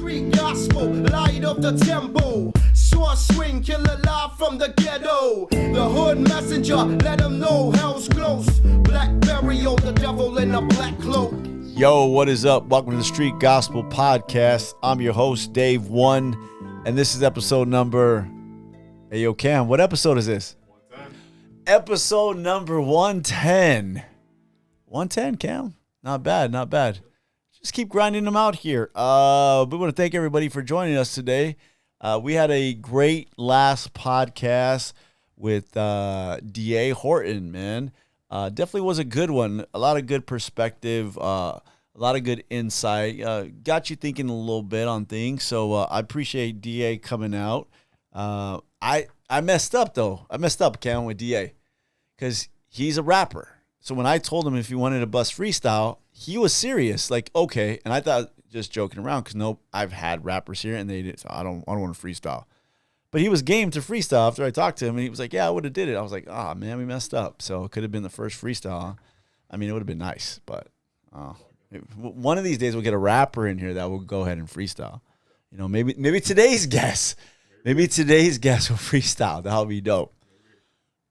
street gospel, light of the temple. Sword swing, killer live from the ghetto. The hood messenger, let them know hell's close. Blackberry on the devil in a black cloak. Yo, what is up? Welcome to the Street Gospel Podcast. I'm your host, Dave One, and this is episode number... Hey, yo, Cam, what episode is this? 110. Episode number 110. 110, Cam. Not bad, not bad. Just keep grinding them out here. We want to thank everybody for joining us today. We had a great last podcast with D.A. Horton, man. Definitely was a good one. A lot of good perspective, a lot of good insight. Got you thinking a little bit on things. So I appreciate D.A. coming out. I messed up, though. I messed up, Cam, with D.A. because he's a rapper. So when I told him if he wanted to bust freestyle, he was serious. Like, okay. And I thought just joking around because I've had rappers here and they did. So I don't want to freestyle. But he was game to freestyle after I talked to him. And he was like, yeah, I would have did it. I was like, oh, man, we messed up. So it could have been the first freestyle. I mean, it would have been nice. But one of these days we'll get a rapper in here that will go ahead and freestyle. You know, maybe today's guest. Maybe today's guest will freestyle. That'll be dope.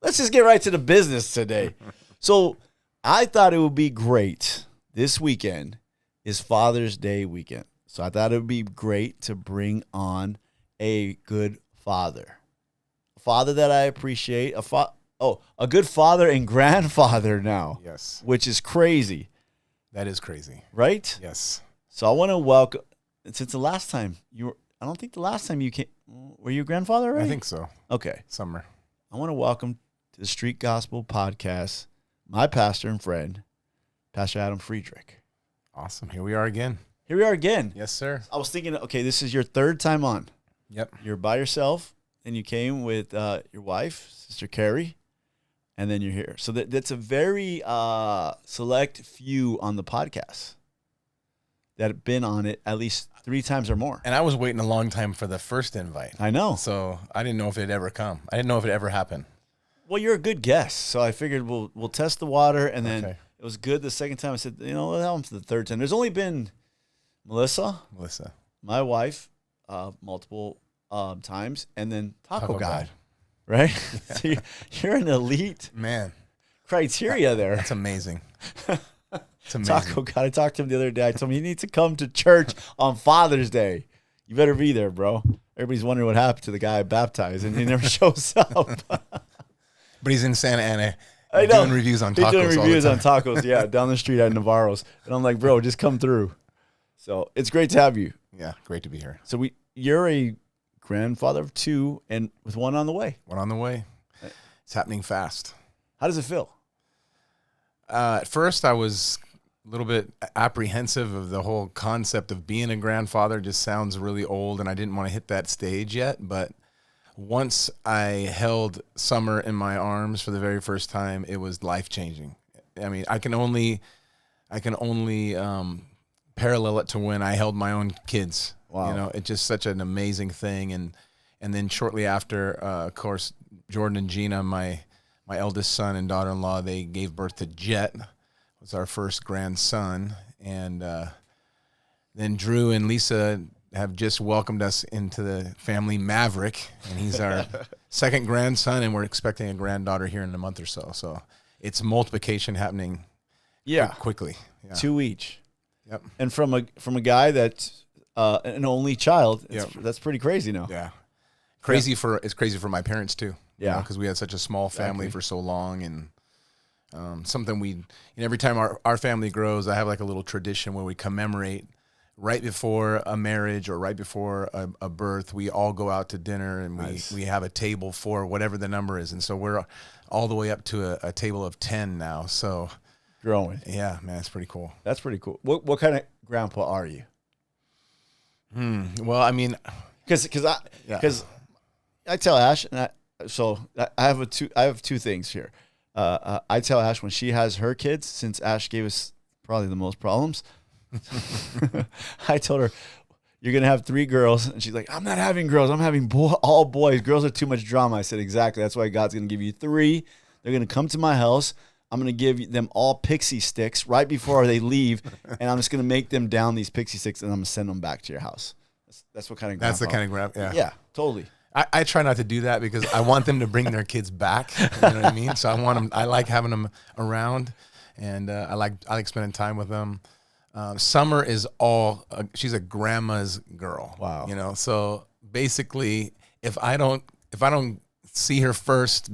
Let's just get right to the business today. So I thought it would be great. This weekend is Father's Day weekend. So I thought it would be great to bring on a good father. A father that I appreciate. A good father and grandfather now. Yes. Which is crazy. That is crazy. Right? Yes. So I want to welcome, since the last time I don't think the last time you came, were you a grandfather already? I think so. Okay. Summer. I want to welcome to the Street Gospel Podcast my pastor and friend, Pastor Adam Friedrich. Awesome. Here we are again. Here we are again. Yes, sir. I was thinking, okay, this is your third time on. Yep. You're by yourself, and you came with your wife, Sister Carrie, and then you're here. So that's a very select few on the podcast that have been on it at least 3 times or more. And I was waiting a long time for the first invite. I know. So I didn't know if it'd ever come. I didn't know if it ever happened. Well, you're a good guest, so I figured we'll test the water, and then Okay. it was good the second time. I said, what happened to the third time? There's only been Melissa, my wife, multiple times, and then Taco God, right? Yeah. So you're an elite criteria there. That's amazing. It's amazing. Taco God, I talked to him the other day. I told him, you need to come to church on Father's Day. You better be there, bro. Everybody's wondering what happened to the guy I baptized, and he never shows up. But he's in Santa Ana. I know. Doing reviews on tacos. He's doing reviews on tacos, yeah, down the street at Navarro's. And I'm like, bro, just come through. So it's great to have you. Yeah, great to be here. So you're a grandfather of 2 and with 1 on the way. 1 on the way. It's happening fast. How does it feel? At first, I was a little bit apprehensive of the whole concept of being a grandfather. Just sounds really old, and I didn't want to hit that stage yet. But once I held Summer in my arms for the very first time, it was life-changing. I mean, I can only parallel it to when I held my own kids. Wow. You know, it's just such an amazing thing. And then shortly after, of course, Jordan and Gina, my eldest son and daughter-in-law, they gave birth to Jet. It was our first grandson. And then Drew and Lisa have just welcomed us into the family Maverick, and he's our second grandson, and we're expecting a granddaughter here in a month or so. So it's multiplication happening quickly. Yeah. 2 each. Yep. And from a guy that's an only child, that's pretty crazy now. Yeah. It's crazy for my parents too. Yeah. Because we had such a small family for so long, and something every time our family grows, I have like a little tradition where we commemorate right before a marriage or right before a birth. We all go out to dinner, and we have a table for whatever the number is. And so we're all the way up to a table of 10 now. So growing. Yeah, man, it's pretty cool. That's pretty cool. What kind of grandpa are you? Well, I mean, because I tell Ash, and I have two things here. I tell Ash when she has her kids, since Ash gave us probably the most problems. I told her, you're going to have 3 girls. And she's like, I'm not having girls. I'm having all boys. Girls are too much drama. I said, exactly. That's why God's going to give you 3. They're going to come to my house. I'm going to give them all pixie sticks right before they leave. And I'm just going to make them down these pixie sticks, and I'm going to send them back to your house. That's what kind of That's the grandpa. kind of grandpa. Yeah. Yeah, totally. I try not to do that because I want them to bring their kids back. You know what I mean? So I like having them around, and I like spending time with them. Summer is she's a grandma's girl. Wow. You know, so basically, if I don't see her first,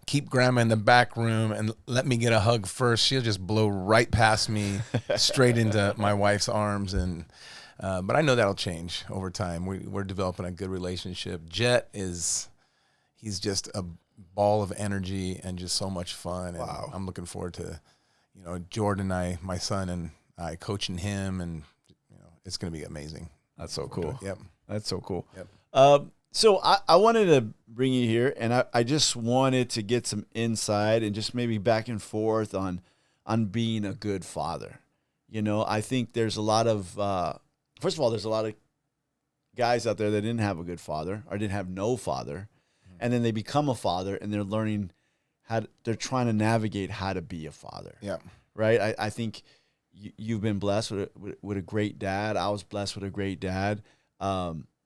keep grandma in the back room and let me get a hug first, she'll just blow right past me, straight into my wife's arms. And but I know that'll change over time. We're developing a good relationship. Jet he's just a ball of energy and just so much fun. And Wow. I'm looking forward to, Jordan and my son and I coaching him, and it's going to be amazing. That's so cool. Yep. That's so cool. Yep. So I wanted to bring you here, and I just wanted to get some insight and just maybe back and forth on being a good father. I think there's a lot of first of all, there's a lot of guys out there that didn't have a good father or didn't have no father, and then they become a father and they're learning they're trying to navigate how to be a father. Yeah. Right. I think you've been blessed with a great dad. I was blessed with a great dad.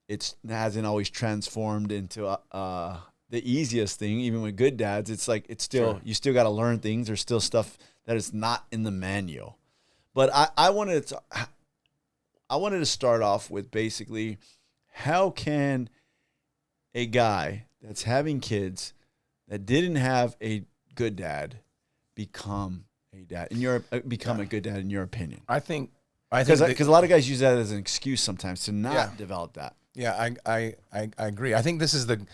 It hasn't always transformed into the easiest thing. Even with good dads, it's like you still got to learn things. There's still stuff that is not in the manual. But I wanted to start off with basically, how can a guy that's having kids that didn't have a good dad become a dad a good dad in your opinion? I think because a lot of guys use that as an excuse sometimes to not develop that. Yeah, I agree. I think this is the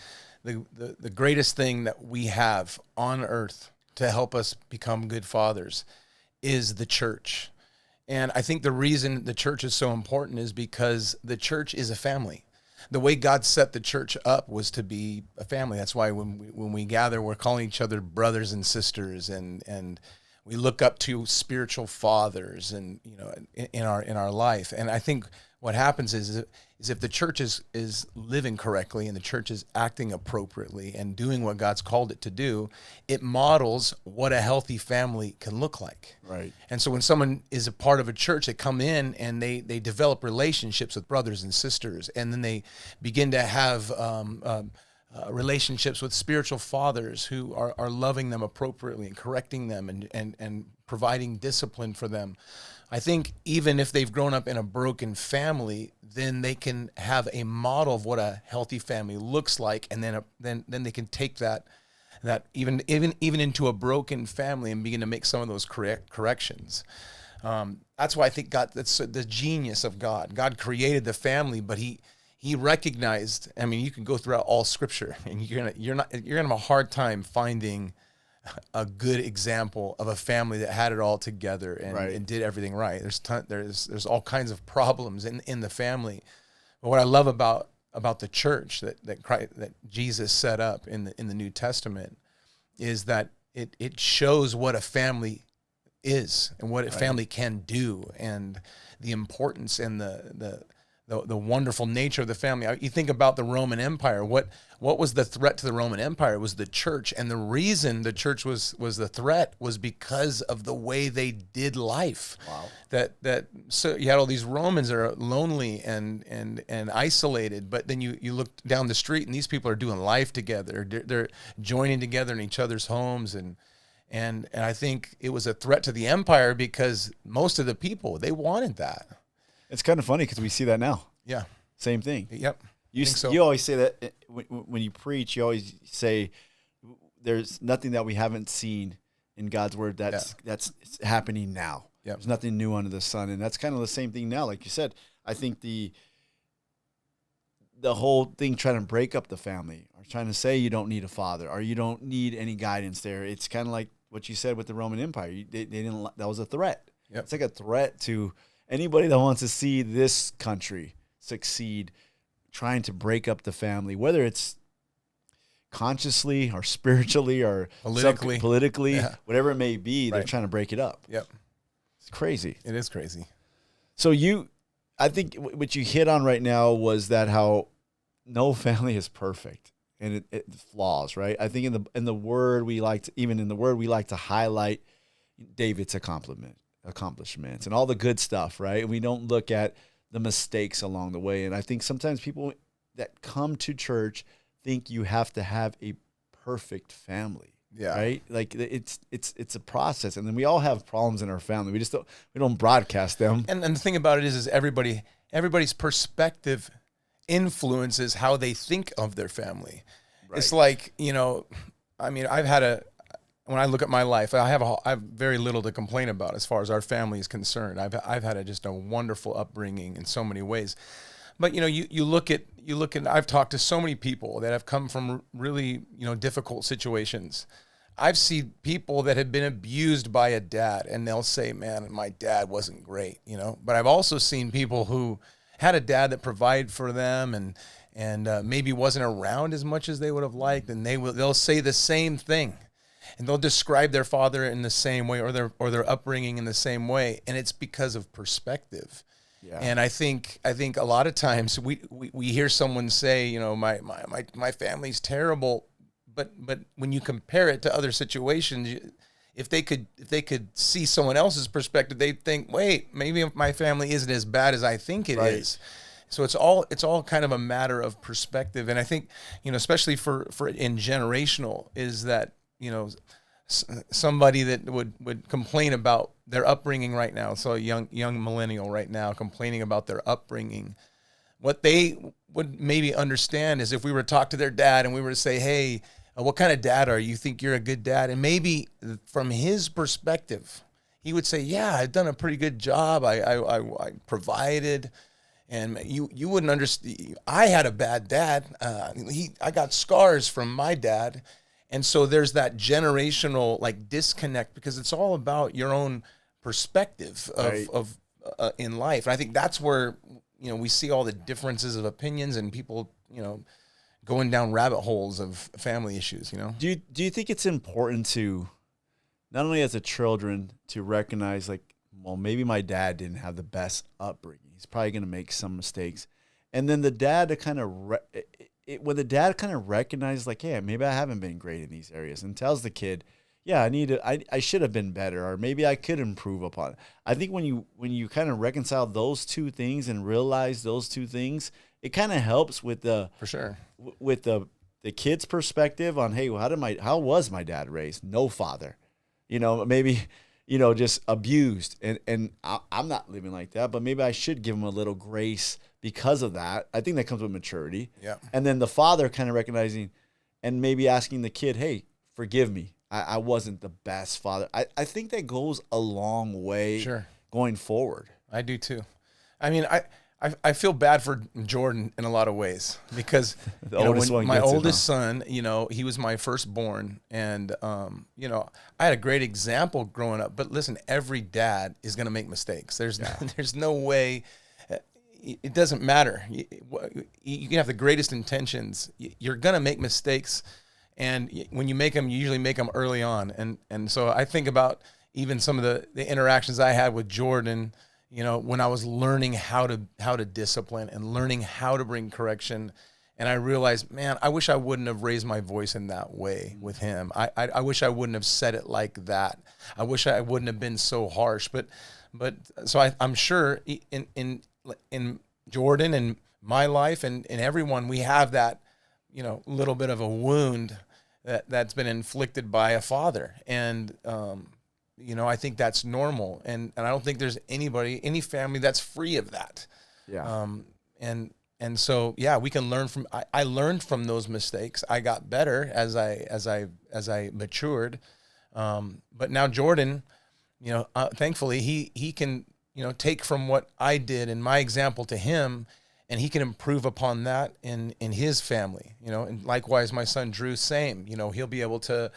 greatest thing that we have on earth to help us become good fathers is the church. And I think the reason the church is so important is because the church is a family. The way God set the church up was to be a family. That's why when we gather, we're calling each other brothers and sisters, and we look up to spiritual fathers, and in our life. And I think what happens is if the church is living correctly and the church is acting appropriately and doing what God's called it to do, it models what a healthy family can look like. Right. And so when someone is a part of a church, they come in and they develop relationships with brothers and sisters, and then they begin to have relationships with spiritual fathers who are loving them appropriately and correcting them and providing discipline for them. I think even if they've grown up in a broken family, then they can have a model of what a healthy family looks like, and then they can take that even into a broken family and begin to make some of those corrections. That's why I think that's the genius of God. God created the family, but He recognized. I mean, you can go throughout all Scripture, and you're gonna have a hard time finding a good example of a family that had it all together and did everything right. There's all kinds of problems in the family. But what I love about the church that Jesus set up in the New Testament is that it shows what a family is and what a family can do, and the importance and the wonderful nature of the family. You think about the Roman Empire. What was the threat to the Roman Empire? It was the church, and the reason the church was the threat was because of the way they did life. Wow. So you had all these Romans that are lonely and isolated, but then you look down the street and these people are doing life together. They're joining together in each other's homes, and I think it was a threat to the empire because most of the people, they wanted that. It's kind of funny because we see that now. Yeah. Same thing. Yep. You always say that when you preach, you always say there's nothing that we haven't seen in God's word that's happening now. Yep. There's nothing new under the sun. And that's kind of the same thing now. Like you said, I think the whole thing trying to break up the family or trying to say you don't need a father or you don't need any guidance there. It's kind of like what you said with the Roman Empire. They didn't. That was a threat. Yep. It's like a threat to anybody that wants to see this country succeed, trying to break up the family, whether it's consciously or spiritually or politically, whatever it may be, they're trying to break it up. Yep. It's crazy. It is crazy. So I think what you hit on right now was that how no family is perfect and it flaws, right? I think in the word we like to highlight David's accomplishments and all the good stuff, right? We don't look at the mistakes along the way. And I think sometimes people that come to church think you have to have a perfect family. Yeah. Right. Like it's a process. And then we all have problems in our family. We don't broadcast them. And the thing about it is everybody's perspective influences how they think of their family. Right. It's like, I mean, when I look at my life, I have very little to complain about as far as our family is concerned. I've had just a wonderful upbringing in so many ways. But you look at I've talked to so many people that have come from really difficult situations. I've seen people that have been abused by a dad, and they'll say, "Man, my dad wasn't great," But I've also seen people who had a dad that provided for them and maybe wasn't around as much as they would have liked, and they'll say the same thing, and they'll describe their father in the same way or their upbringing in the same way, and it's because of perspective. Yeah. And I think a lot of times we hear someone say, my family's terrible, but when you compare it to other situations, if they could see someone else's perspective, they'd think, wait, maybe my family isn't as bad as I think it is. So it's all kind of a matter of perspective. And I think, especially for in generational, is that, somebody that would complain about their upbringing right now. So a young millennial right now complaining about their upbringing. What they would maybe understand is if we were to talk to their dad and we were to say, hey, what kind of dad are you? You think you're a good dad? And maybe from his perspective, he would say, yeah, I've done a pretty good job. I provided. And you wouldn't understand. I had a bad dad. I got scars from my dad. And so there's that generational disconnect, because it's all about your own perspective of in life. And I think that's where, we see all the differences of opinions and people, going down rabbit holes of family issues, Do you think it's important to, not only as a children, to recognize well, maybe my dad didn't have the best upbringing. He's probably going to make some mistakes. And then the dad to kind of, when the dad kind of recognizes hey, maybe I haven't been great in these areas, and tells the kid, yeah, I should have been better, or maybe I could improve upon it. I think when you kind of reconcile those two things and realize those two things, it kind of helps with the kid's perspective on, hey, well, how was my dad raised? No father, maybe, just abused. And I'm not living like that, but maybe I should give him a little grace because of that. I think that comes with maturity. Yeah. And then the father kind of recognizing and maybe asking the kid, hey, forgive me. I wasn't the best father. I think that goes a long way going forward. I do too. I mean, I feel bad for Jordan in a lot of ways, because my oldest son, he was my firstborn, and I had a great example growing up. But listen, every dad is going to make mistakes. There's no way. It doesn't matter. You can have the greatest intentions. You're going to make mistakes, and when you make them, you usually make them early on. And so I think about even some of the interactions I had with Jordan, when I was learning how to discipline and learning how to bring correction. And I realized, man, I wish I wouldn't have raised my voice in that way with him. I wish I wouldn't have said it like that. I wish I wouldn't have been so harsh. But so I'm sure in Jordan and my life and everyone, we have that, little bit of a wound that's been inflicted by a father. And, I think that's normal. And I don't think there's any family that's free of that. Yeah. And so, yeah, we can learn from, I learned from those mistakes. I got better as I matured. But now Jordan, thankfully he can, take from what I did and my example to him, and he can improve upon that in his family, and likewise my son Drew, same, he'll be able to,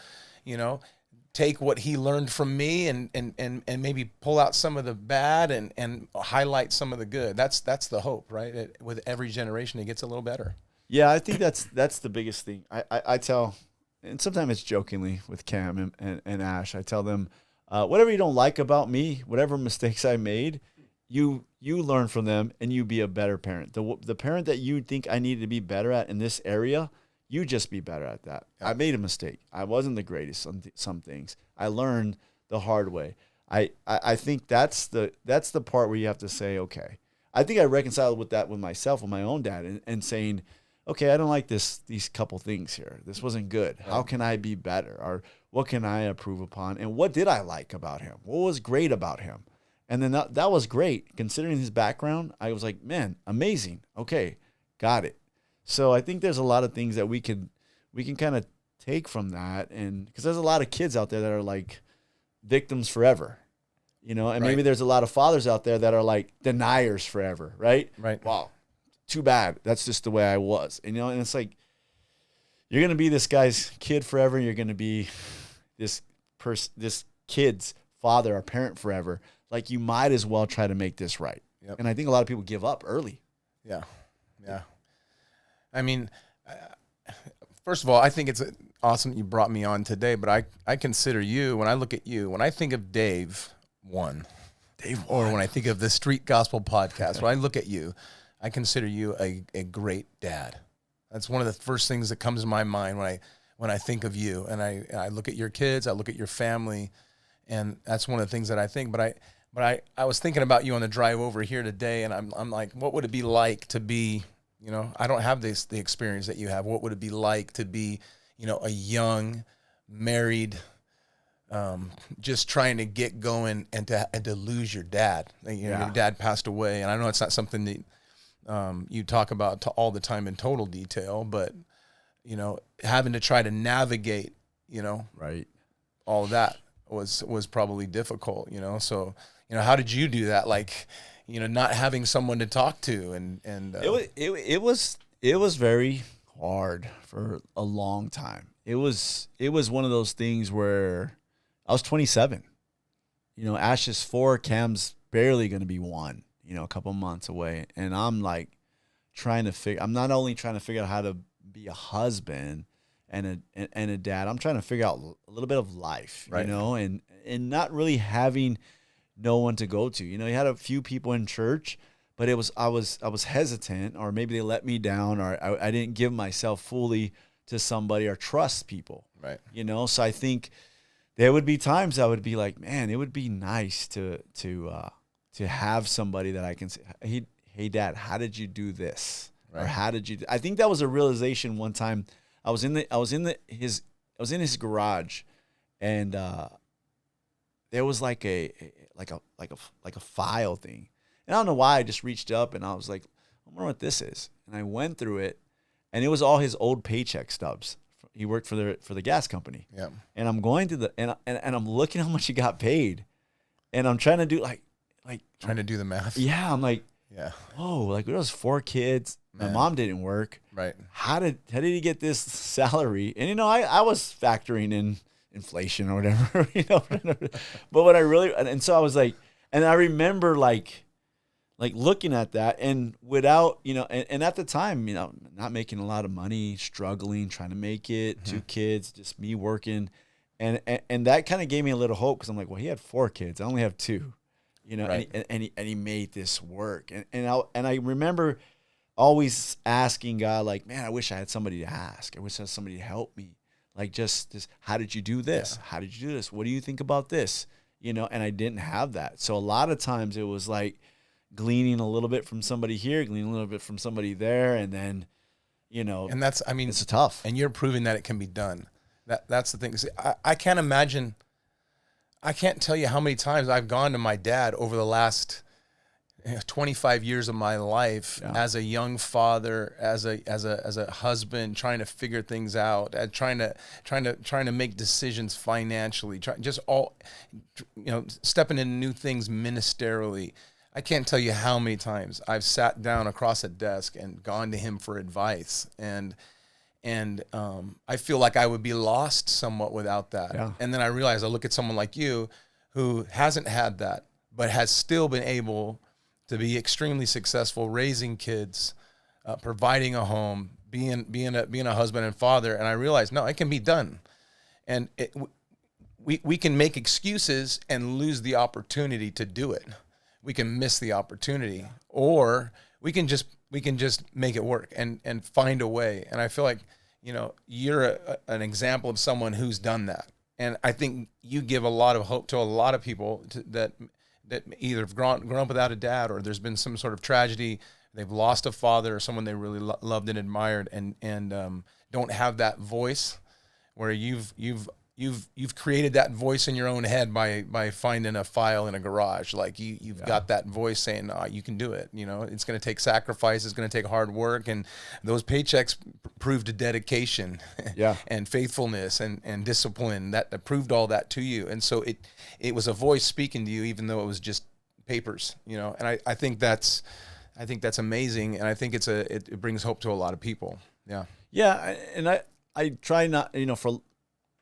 take what he learned from me and maybe pull out some of the bad and highlight some of the good. That's the hope, right? With every generation, it gets a little better. Yeah, I think that's the biggest thing. I tell, and sometimes it's jokingly with Cam and Ash, I tell them, whatever you don't like about me, whatever mistakes I made, you learn from them and you be a better parent. The parent that you think I needed to be better at in this area, you just be better at that. Yeah. I made a mistake. I wasn't the greatest on some things. I learned the hard way. I think that's the part where you have to say, okay, I think I reconciled with that with myself, with my own dad, and saying, okay, I don't like these couple things here. This wasn't good. Right. How can I be better? Or what can I improve upon? And what did I like about him? What was great about him? And then that was great. Considering his background, I was like, man, amazing. Okay, got it. So I think there's a lot of things that we can kind of take from that. And because there's a lot of kids out there that are like victims forever. And maybe there's a lot of fathers out there that are like deniers forever, right? Right. Wow, too bad. That's just the way I was. And it's like, you're going to be this guy's kid forever. You're going to be this kid's father or parent forever. Like, you might as well try to make this right. Yep. And I think a lot of people give up early. Yeah. Yeah. I mean, first of all, I think it's awesome that you brought me on today, but I consider you, when I look at you, when I think of Dave One, or when I think of the Street Gospel Podcast, when I look at you, I consider you a great dad. That's one of the first things that comes to my mind when I think of you. And I look at your kids, I look at your family, and that's one of the things that I think. But I was thinking about you on the drive over here today, and I'm like, what would it be like to be, I don't have the experience that you have. What would it be like to be, a young, married, just trying to get going and to lose your dad. Your dad passed away, and I know it's not something that you talk about all the time in total detail, but having to try to navigate, right, all of that was probably difficult. So how did you do that? Like, not having someone to talk to, and it was very hard for a long time. It was one of those things where I was 27. Ash is 4, Cam's barely going to be 1, a couple months away. And I'm like I'm not only trying to figure out how to be a husband and a dad, I'm trying to figure out a little bit of life, right. And not really having no one to go to. You had a few people in church, but I was hesitant, or maybe they let me down, or I didn't give myself fully to somebody or trust people. Right. So I think there would be times I would be like, man, it would be nice to have somebody that I can say, hey Dad, how did you do this? Right. Or how did you I think that was a realization one time. I was in his garage, and there was like a file thing. And I don't know why, I just reached up and I was like, I wonder what this is. And I went through it, and it was all his old paycheck stubs. He worked for the gas company. Yeah. And I'm going to and I'm looking how much he got paid. And I'm trying to do like trying to do the math. Yeah, I'm like, yeah. Oh, like there was 4 kids. My mom didn't work. Right. How did he get this salary? And I was factoring in inflation or whatever, But what I really, and so I was like, and I remember like looking at that, and without, and at the time, not making a lot of money, struggling, trying to make it, mm-hmm. 2 kids, just me working. And that kind of gave me a little hope, because I'm like, well, he had 4 kids. I only have 2, right. and he made this work. And I remember always asking God, like, man, I wish I had somebody to ask. I wish I had somebody to help me. Like, just this, how did you do this? Yeah. How did you do this? What do you think about this? And I didn't have that. So a lot of times it was like gleaning a little bit from somebody here, gleaning a little bit from somebody there. And then, and that's, it's tough. And you're proving that it can be done. That's the thing. See, I can't imagine, I can't tell you how many times I've gone to my dad over the last 25 years of my life, as a young father, as a husband, trying to figure things out, trying to make decisions financially, stepping into new things ministerially. I can't tell you how many times I've sat down across a desk and gone to him for advice, and I feel like I would be lost somewhat without that. Yeah. And then I realize, I look at someone like you who hasn't had that, but has still been able to be extremely successful, raising kids, providing a home, being a husband and father. And I realized, no, it can be done. And we can make excuses and lose the opportunity to do it. We can miss the opportunity, or we can just make it work and find a way. And I feel like, you're an example of someone who's done that. And I think you give a lot of hope to a lot of people that that either have grown up without a dad, or there's been some sort of tragedy, they've lost a father or someone they really loved and admired, and don't have that voice, where you've created that voice in your own head by finding a file in a garage. Like you've got that voice saying, oh, you can do it. You know, it's going to take sacrifice. It's going to take hard work. And those paychecks proved dedication and faithfulness and discipline that proved all that to you. And so it was a voice speaking to you, even though it was just papers, you know. And I think that's amazing. And I think it brings hope to a lot of people. Yeah. Yeah. And I try not, you know,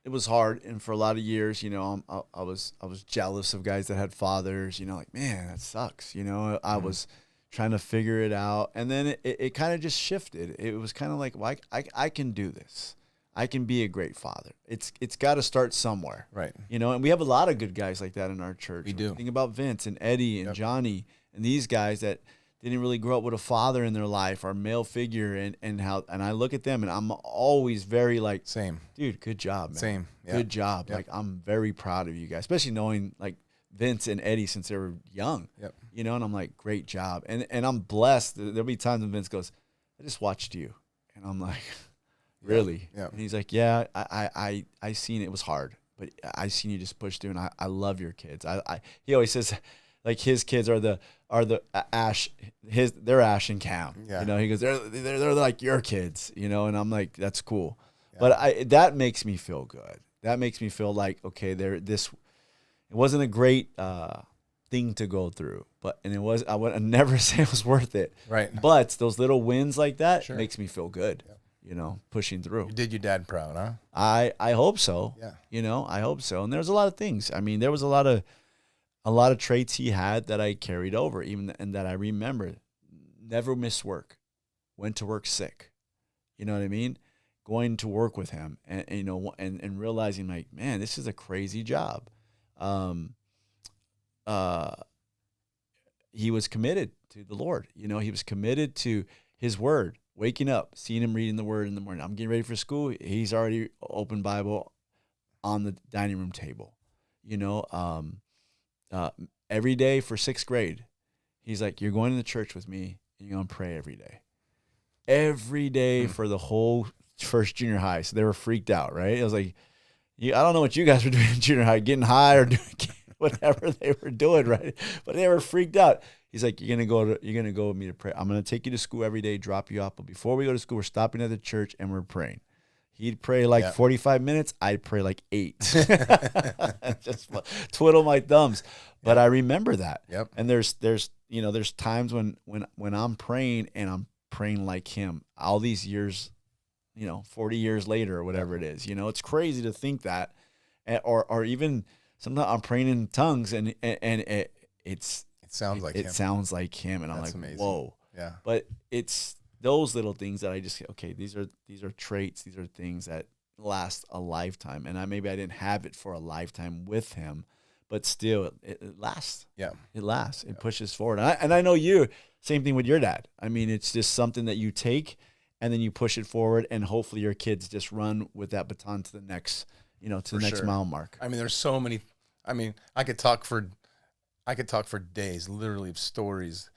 it was hard, and for a lot of years, you know, I was jealous of guys that had fathers. You know, like, man, that sucks. You know, I was trying to figure it out, and then it kind of just shifted. It was kind of like, well, I can do this. I can be a great father. It's got to start somewhere, right? You know, and we have a lot of good guys like that in our church. We do. Think about Vince and Eddie and Johnny and these guys that didn't really grow up with a father in their life or a male figure, and I look at them and I'm always very like, same, dude, good job, man. Same. Yeah. Good job. Yep. Like, I'm very proud of you guys, especially knowing like Vince and Eddie since they were young, you know, and I'm like, great job. And I'm blessed. There'll be times when Vince goes, I just watched you. And I'm like, really? Yeah. And he's like, yeah, I seen it was hard, but I seen you just push through, and I love your kids. He always says, like, his kids are the Ash, they're Ash and Cam. Yeah. You know, he goes, they're like your kids, you know, and I'm like, that's cool. Yeah. But that makes me feel good. That makes me feel like, okay, it wasn't a great thing to go through, I would never say it was worth it. Right. But those little wins like that makes me feel good. Yeah. You know, pushing through. You did your dad proud, huh? I hope so. Yeah. You know, I hope so. And there's a lot of things. I mean, there was a lot of traits he had that I carried over, and that I remember. Never missed work. Went to work sick. You know what I mean? Going to work with him, and you know, and realizing, like, man, this is a crazy job. He was committed to the Lord. You know, he was committed to his word. Waking up, seeing him reading the word in the morning. I'm getting ready for school. He's already open Bible on the dining room table. You know, every day for 6th grade, he's like, you're going to the church with me, and you're going to pray every day. Every day for the whole first junior high. So they were freaked out, right? It was like, I don't know what you guys were doing in junior high, getting high or doing whatever they were doing, right? But they were freaked out. He's like, you're gonna go with me to pray. I'm gonna take you to school every day, drop you off. But before we go to school, we're stopping at the church and we're praying. He'd pray like 45 minutes. I'd pray like 8. Just twiddle my thumbs. But I remember that. Yep. And there's times when I'm praying and I'm praying like him. All these years, 40 years later or whatever it is. It's crazy to think that, or even sometimes I'm praying in tongues and it sounds like him. It sounds like him, and I'm like, amazing. Whoa. Yeah. But it's those little things that I just, okay, these are traits, these are things that last a lifetime. And I didn't have it for a lifetime with him, but still it lasts. Yeah. It lasts. It pushes forward. And I know you, same thing with your dad. I mean, it's just something that you take and then you push it forward, and hopefully your kids just run with that baton to the next, to the next mile mark. I mean, there's so many, I could talk for days, literally, of stories,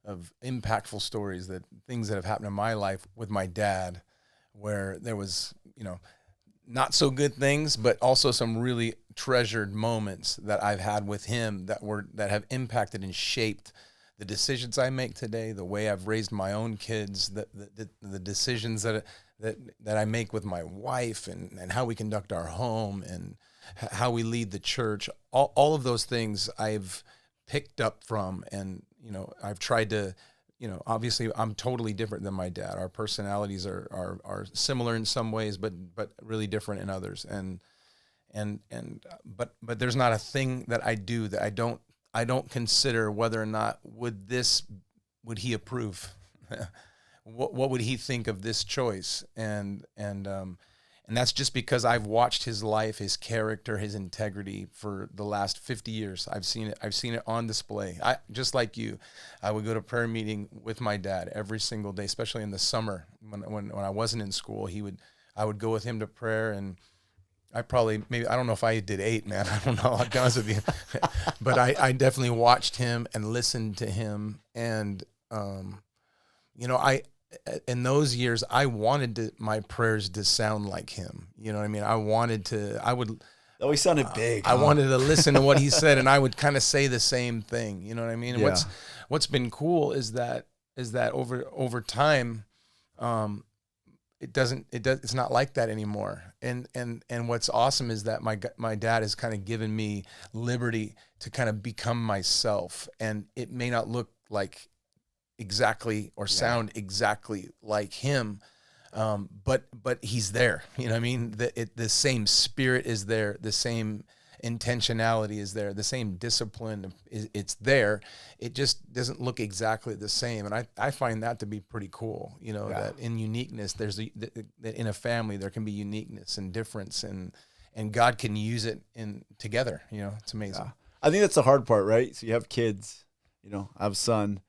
of impactful stories, that things that have happened in my life with my dad, where there was, not so good things, but also some really treasured moments that I've had with him that have impacted and shaped the decisions I make today, the way I've raised my own kids, the decisions that I make with my wife, and how we conduct our home, and how we lead the church. All of those things I've picked up from, and I've tried to, obviously I'm totally different than my dad. Our personalities are similar in some ways, but really different in others. But there's not a thing that I do that I don't consider whether or not would he approve? What would he think of this choice? And that's just because I've watched his life, his character, his integrity for the last 50 years. I've seen it on display. Just like you, I would go to prayer meeting with my dad every single day, especially in the summer when I wasn't in school. I would go with him to prayer, and maybe, I don't know if I did 8, man. I don't know. I'll be honest with you. But I definitely watched him and listened to him. And, you know, in those years, I wanted my prayers to sound like him. You know what I mean? Oh, he sounded big. I wanted to listen to what he said, and I would kind of say the same thing. You know what I mean? And what's been cool is that over time, it's not like that anymore. And what's awesome is that my dad has kind of given me liberty to kind of become myself, and it may not look like exactly or sound exactly like him, but he's there. You know what I mean? The same spirit is there, the same intentionality is there, the same discipline it's there. It just doesn't look exactly the same, and I find that to be pretty cool. You know, that in uniqueness, that in a family there can be uniqueness and difference, and God can use it together. You know, it's amazing. I think that's the hard part, right? So you have kids, you know, I have a son,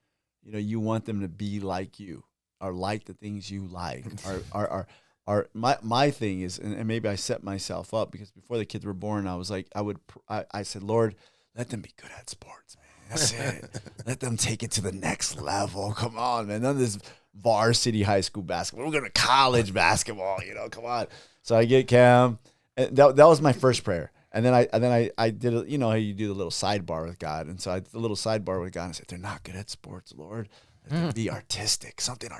you know, you want them to be like you, or like the things you like, my thing is, and maybe I set myself up, because before the kids were born, I was like, I said, Lord, let them be good at sports, man. That's it. Let them take it to the next level. Come on, man. None of this varsity high school basketball. We're going to college basketball, you know, come on. So I get Cam, and that was my first prayer. And then I did, you know, how you do the little sidebar with God. And so I did the little sidebar with God and said, they're not good at sports, Lord. Let them be artistic, something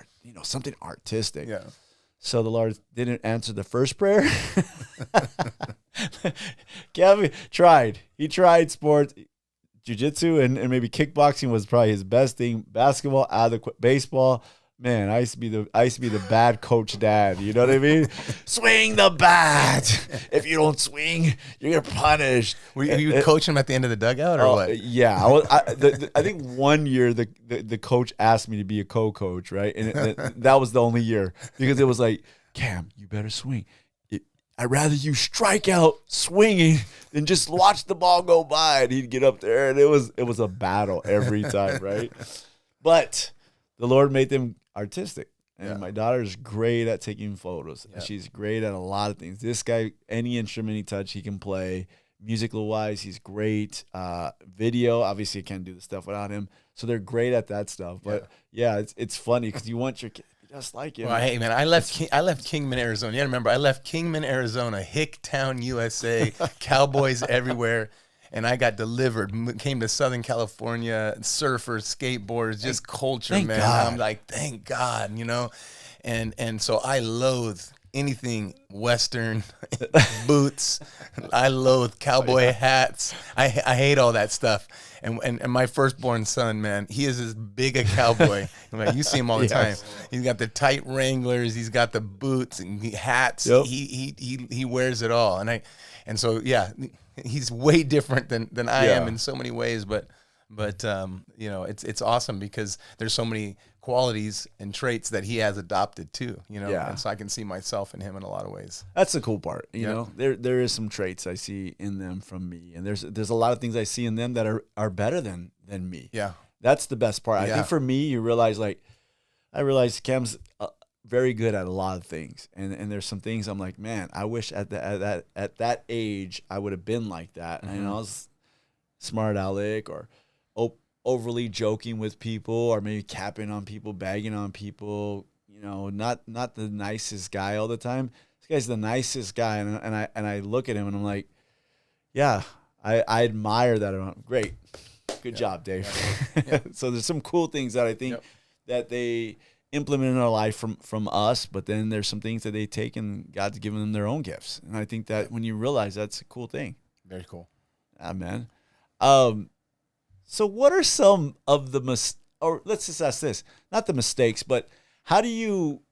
artistic. Yeah. So the Lord didn't answer the first prayer. Kevin tried. He tried sports, jiu-jitsu, and maybe kickboxing was probably his best thing. Basketball, baseball. Man, I used to be the bad coach dad. You know what I mean? Swing the bat. If you don't swing, you're punished. Were you coach him at the end of the dugout, or what? Yeah, I think one year the coach asked me to be a co-coach, right? And that was the only year, because it was like, Cam, you better swing. I'd rather you strike out swinging than just watch the ball go by. And he'd get up there, and it was a battle every time, right? But the Lord made them artistic. And my daughter's great at taking photos. Yeah. She's great at a lot of things. This guy, any instrument he touch, he can play. Musical wise, he's great. Video, obviously, you can't do the stuff without him. So they're great at that stuff. But it's funny, because you want your kid just like him. Well, hey man, I left Kingman, Arizona. You gotta remember, I left Kingman, Arizona, Hicktown, USA, cowboys everywhere. And I got delivered, came to Southern California, surfers, skateboarders, just culture, man. God. I'm like, thank God, you know? And so I loathe anything Western, boots. I loathe cowboy hats. I hate all that stuff. And my firstborn son, man, he is as big a cowboy. You see him all the time. He's got the tight Wranglers. He's got the boots and hats. Yep. He wears it all. And so, yeah, he's way different than I am in so many ways, but you know, it's awesome, because there's so many qualities and traits that he has adopted too, you know, and so I can see myself in him in a lot of ways. That's the cool part, you know. There is some traits I see in them from me, and there's a lot of things I see in them that are better than me. Yeah, that's the best part. I think for me, you realize, like, I realized Cam's very good at a lot of things, and there's some things I'm like, man, I wish at that age I would have been like that. Mm-hmm. And I was smart aleck, or overly joking with people, or maybe capping on people, bagging on people. You know, not the nicest guy all the time. This guy's the nicest guy, and I look at him and I'm like, yeah, I admire that. I'm great, good job, Dave. Yeah. So there's some cool things that I think that they implement in our life from us, but then there's some things that they take, and God's given them their own gifts. And I think that when you realize, that's a cool thing. Very cool. Man. So what are some of the or let's just ask this, not the mistakes, but how do you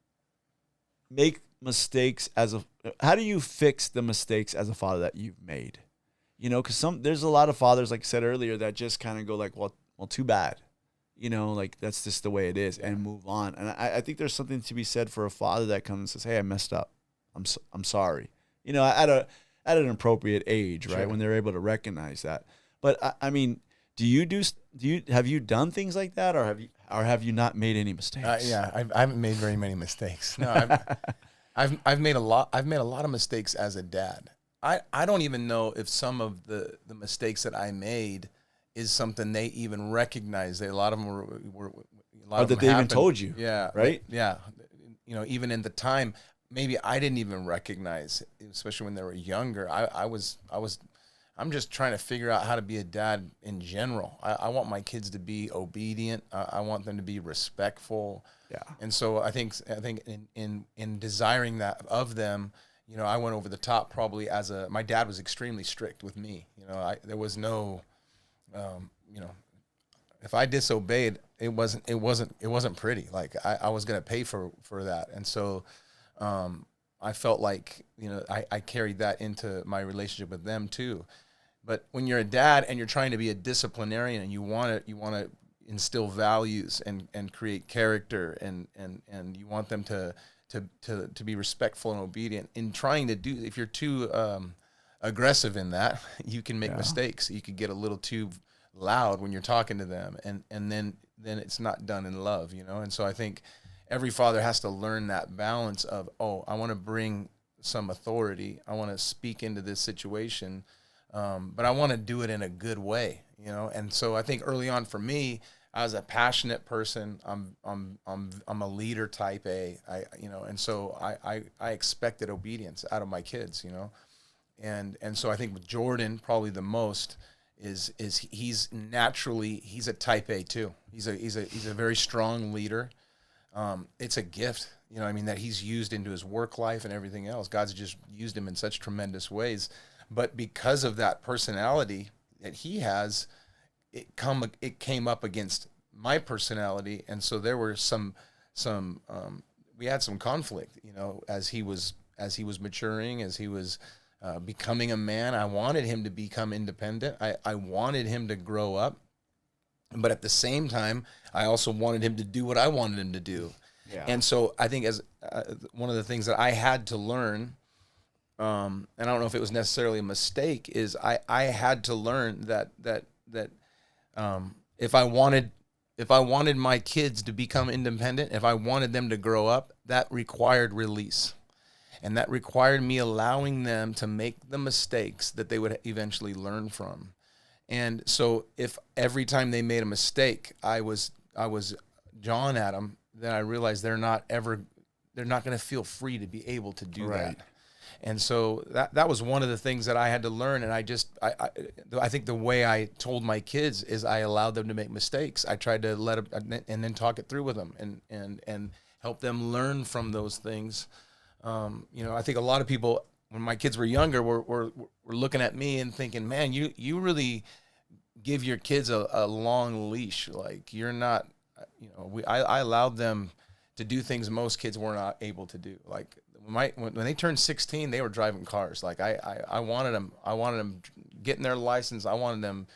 make mistakes how do you fix the mistakes as a father that you've made? You know, because there's a lot of fathers, like I said earlier, that just kind of go like, well, too bad. You know, like, that's just the way it is, and move on. And I think there's something to be said for a father that comes and says, hey, I messed up. I'm sorry. You know, at an appropriate age, right? Sure. When they're able to recognize that. But I mean, have you done things like that, or have you not made any mistakes? I haven't made very many mistakes. No, I've made a lot of mistakes as a dad. I don't even know if some of the mistakes that I made is something they even recognize. A lot of them were a lot Or of that them they even happened. told you. Yeah. Right? Yeah. You know, even in the time, maybe I didn't even recognize, especially when they were younger. I'm just trying to figure out how to be a dad in general. I want my kids to be obedient. I want them to be respectful. Yeah. And so I think in desiring that of them, you know, I went over the top probably my dad was extremely strict with me. You know, there was no, you know, if I disobeyed, it wasn't pretty. Like I was going to pay for that. And so, I felt like, you know, I carried that into my relationship with them too. But when you're a dad and you're trying to be a disciplinarian and you want to instill values and create character and you want them to be respectful and obedient in trying to do, if you're too aggressive in that, you can make mistakes. You could get a little too loud when you're talking to them, and then it's not done in love, you know. And so I think every father has to learn that balance of, oh, I want to bring some authority, I want to speak into this situation, but I want to do it in a good way, you know. And so I think early on for me, I was a passionate person. I'm a leader type A, you know, and so I expected obedience out of my kids, you know. And so I think with Jordan, probably the most is he's a type A too. He's a very strong leader. It's a gift, you know, I mean, that he's used into his work life and everything else. God's just used him in such tremendous ways. But because of that personality that he has, it came up against my personality. And so there were we had some conflict, you know, as he was maturing, as he was becoming a man. I wanted him to become independent. I wanted him to grow up. But at the same time, I also wanted him to do what I wanted him to do. Yeah. And so I think as one of the things that I had to learn, and I don't know if it was necessarily a mistake, is I had to learn that if I wanted my kids to become independent, if I wanted them to grow up, that required release. And that required me allowing them to make the mistakes that they would eventually learn from. And so if every time they made a mistake, I was jawing at them, then I realized they're not going to feel free to be able to do that. And so that was one of the things that I had to learn. And I think the way I told my kids is I allowed them to make mistakes. I tried to let them, and then talk it through with them and help them learn from those things. You know, I think a lot of people, when my kids were younger, were looking at me and thinking, man, you really give your kids a long leash. Like, you're not, you know, I allowed them to do things most kids were not able to do. Like when they turned 16, they were driving cars. Like I wanted them getting their license. I wanted them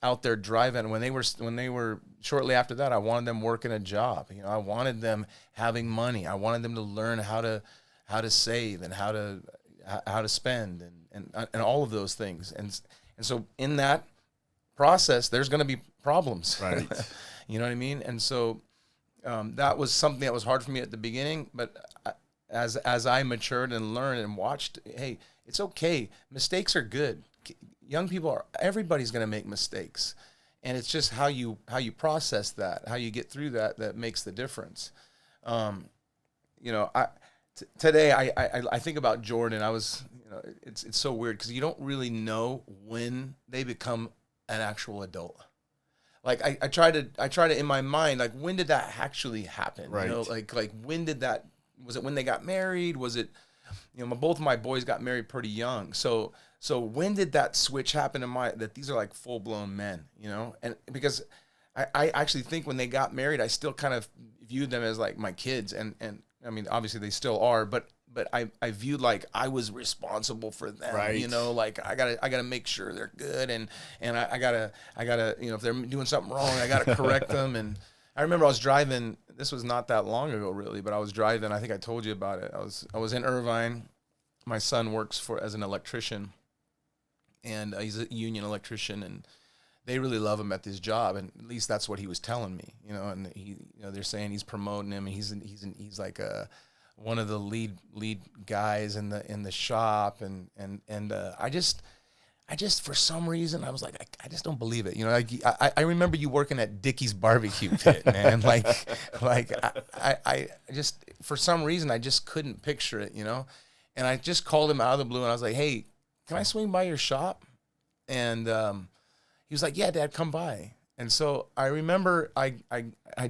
out there driving. When they were shortly after that, I wanted them working a job. You know, I wanted them having money. I wanted them to learn how to save and how to spend and all of those things. And so in that process, there's going to be problems. Right. You know what I mean? And so that was something that was hard for me at the beginning, but as I matured and learned and watched, hey, it's okay. Mistakes are good. Young people everybody's going to make mistakes. And it's just how you process that, how you get through that makes the difference. You know, today I think about Jordan. You know, it's so weird because you don't really know when they become an actual adult. Like I try to in my mind, like, when did that actually happen? Right. You know, like when did that, was it when they got married? Was it, you know, both of my boys got married pretty young. So when did that switch happen in that these are like full blown men, you know? And because I actually think when they got married, I still kind of viewed them as like my kids, and I mean, obviously they still are, but I viewed like I was responsible for them, Right. you know, like I gotta make sure they're good, and I gotta, you know, if they're doing something wrong, I gotta correct them. And I remember I was driving, this was not that long ago really, but I was driving, I think I told you about it. I was in Irvine. My son works as an electrician, and he's a union electrician, and they really love him at this job, and at least that's what he was telling me, you know. And he, you know, they're saying he's promoting him, and he's like a one of the lead guys in the shop, and I just for some reason I was like, I just don't believe it. You know, like I remember you working at Dickie's barbecue pit, man. like I just, for some reason I just couldn't picture it, you know. And I just called him out of the blue and I was like, hey, can I swing by your shop? And he was like, yeah, Dad, come by. And so I remember I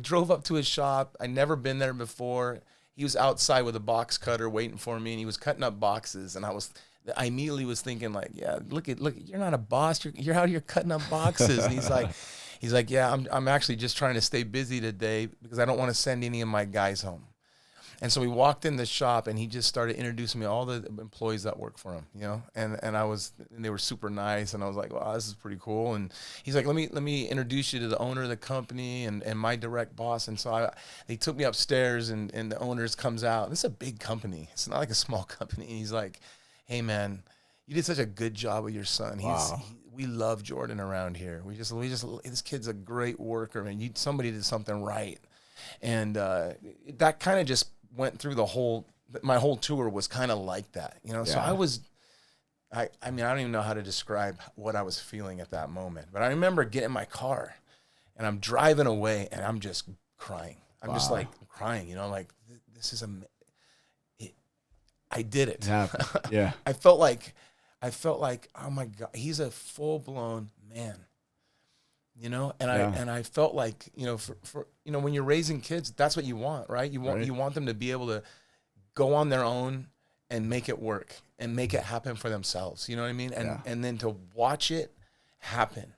drove up to his shop. I'd never been there before. He was outside with a box cutter waiting for me, and he was cutting up boxes. And I immediately was thinking, like, yeah, look, you're not a boss. You're out here cutting up boxes. And he's like, yeah, I'm actually just trying to stay busy today because I don't want to send any of my guys home. And so we walked in the shop, and he just started introducing me to all the employees that work for him, you know. And they were super nice, and I was like, wow, this is pretty cool. And he's like, let me introduce you to the owner of the company and my direct boss. And so they took me upstairs, and the owner comes out. This is a big company. It's not like a small company. And he's like, hey man, you did such a good job with your son. We love Jordan around here. We just this kid's a great worker, and somebody did something right. And that kind of just went through my whole tour was kind of like that, you know. Yeah. So I mean, I don't even know how to describe what I was feeling at that moment, but I remember getting in my car and I'm driving away and I'm just crying. I'm just like crying, you know, like this is I did it. Yeah. I felt like, oh my God, he's a full blown man. You know, and I felt like, you know, for you know, when you're raising kids, that's what you want, right? You want them to be able to go on their own and make it work and make it happen for themselves. You know what I mean? And then to watch it happen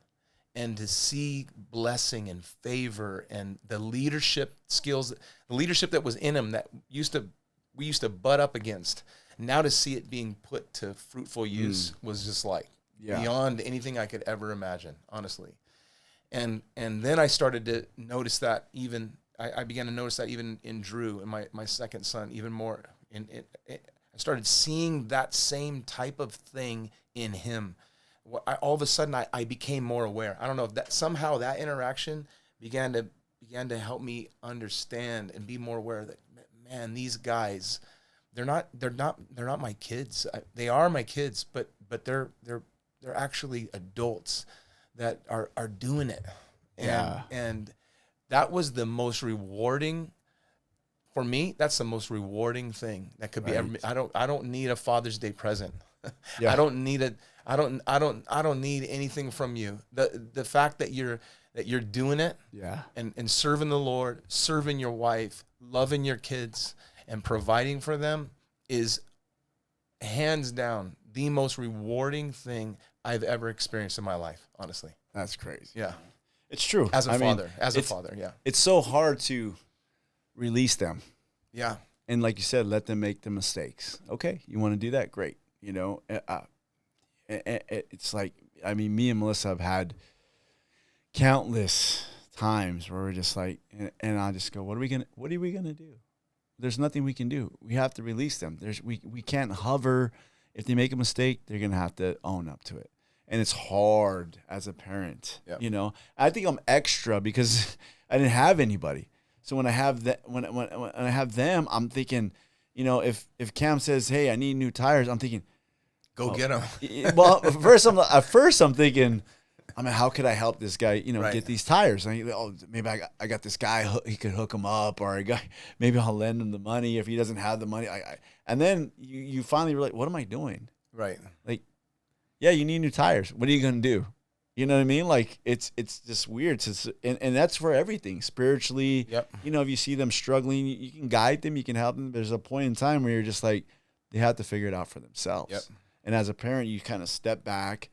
and to see blessing and favor and the leadership skills, the leadership that was in him that we used to butt up against. Now to see it being put to fruitful use was just like beyond anything I could ever imagine, honestly. And then I started to notice that I began to notice that even in Drew and my second son even more. I started seeing that same type of thing in him. All of a sudden I became more aware. I don't know if that somehow that interaction began to help me understand and be more aware that, man, these guys, they're not my kids. They are my kids, but they're actually adults that are doing it. And that was the most rewarding for me. That's the most rewarding thing that could be ever. I don't need a Father's Day present. I don't need anything from you. The fact that you're doing it and serving the Lord, serving your wife, loving your kids and providing for them is hands down the most rewarding thing I've ever experienced in my life, honestly. That's crazy. Yeah. It's true. As a father, yeah. It's so hard to release them. Yeah. And like you said, let them make the mistakes. Okay, you want to do that? Great. You know, it's like, I mean, me and Melissa have had countless times where we're just like, and I just go, what are we gonna do? There's nothing we can do. We have to release them. We can't hover. If they make a mistake, they're going to have to own up to it. And it's hard as a parent, you know. I think I'm extra because I didn't have anybody. So when I have when I have them, I'm thinking, you know, if Cam says, "Hey, I need new tires," I'm thinking, go get them. Well, at first I'm thinking, I mean, how could I help this guy, you know, get these tires? And maybe I got this guy, he could hook them up, or maybe I'll lend him the money if he doesn't have the money. And then you finally were like, what am I doing? Right. Like, yeah, you need new tires. What are you going to do? You know what I mean? Like, it's just weird. And that's for everything. Spiritually, you know, if you see them struggling, you can guide them, you can help them. There's a point in time where you're just like, they have to figure it out for themselves. Yep. And as a parent, you kind of step back.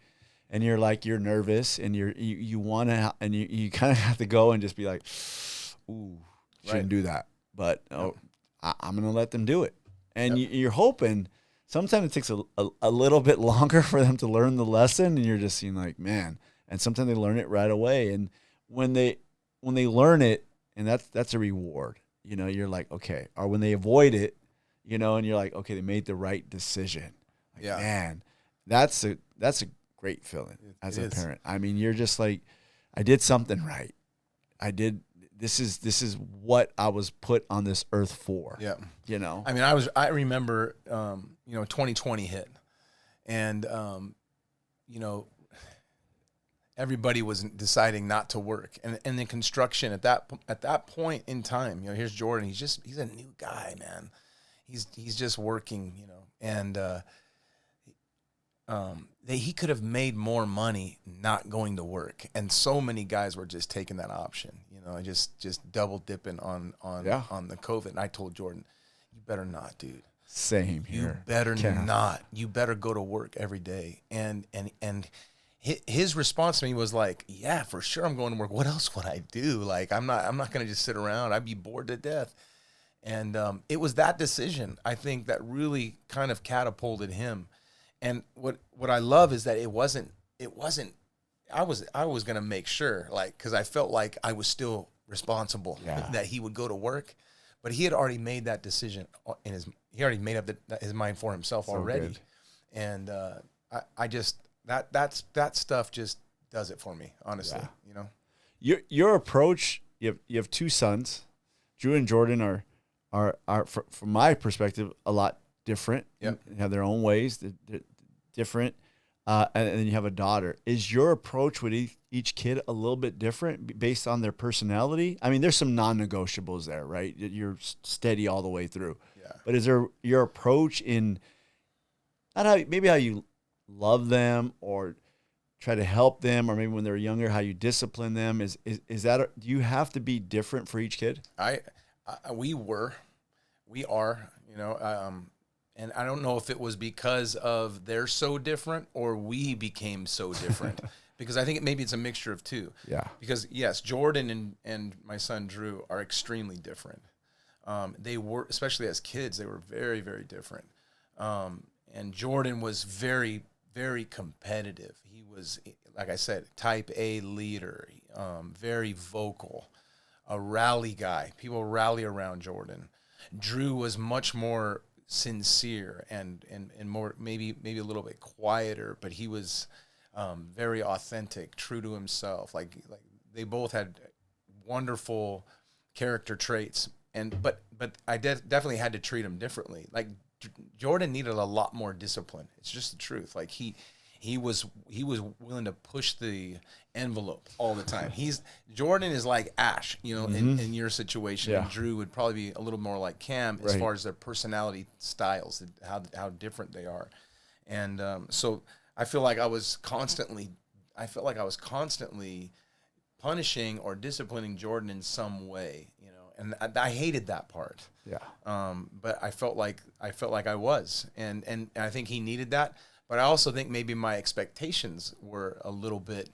And you're like, you're nervous, and you want to, and you kind of have to go and just be like, ooh, shouldn't do that. But I'm going to let them do it. And you're hoping, sometimes it takes a little bit longer for them to learn the lesson, and you're just seeing like, man. And sometimes they learn it right away. And when they learn it, and that's a reward. You know, you're like, okay. Or when they avoid it, you know, and you're like, okay, they made the right decision. Like, man, that's a great feeling as a parent. I mean, you're just like, I did something right. I did this is what I was put on this earth for. Yeah. You know? I mean, I remember, 2020 hit, and, everybody was deciding not to work, and the construction at that point in time, here's Jordan. He's a new guy, man. He's just working, and he could have made more money not going to work, and so many guys were just taking that option, just double dipping on the COVID. And I told Jordan, you better not, dude. Same here. You better not. You better go to work every day. And his response to me was like, yeah, for sure I'm going to work. What else would I do? Like, I'm not going to just sit around. I'd be bored to death. And it was that decision, I think, that really kind of catapulted him. And what I love is that it wasn't, I was going to make sure, like, because I felt like I was still responsible that he would go to work, but he had already made that decision he already made up his mind for himself already. Good. And I just, that stuff just does it for me, honestly, Your approach, you have two sons. Drew and Jordan are from my perspective, a lot different. Yep. They have their own ways. They're different. And then you have a daughter. Is your approach with each kid a little bit different based on their personality? I mean, there's some non-negotiables there, right? You're steady all the way through. Yeah. But is there your approach in maybe how you love them or try to help them, or maybe when they're younger, how you discipline them? Is that do you have to be different for each kid? We are, and I don't know if it was because of they're so different or we became so different, because I think maybe it's a mixture of two. Yeah. Because yes, Jordan and my son Drew are extremely different. They were, especially as kids, they were very, very different. And Jordan was very, very competitive. He was, like I said, type A leader, very vocal, a rally guy. People rally around Jordan. Drew was much more sincere and more maybe a little bit quieter, but he was very authentic, true to himself. Like they both had wonderful character traits, but I definitely had to treat them differently. Like Jordan needed a lot more discipline. It's just the truth. Like he was willing to push the envelope all the time. Jordan is like Ash, in your situation. Yeah. And Drew would probably be a little more like Cam as far as their personality styles, how different they are. And so I feel like I was constantly punishing or disciplining Jordan in some way, and I hated that part. Yeah. But I felt like I was, and I think he needed that. But I also think maybe my expectations were a little bit,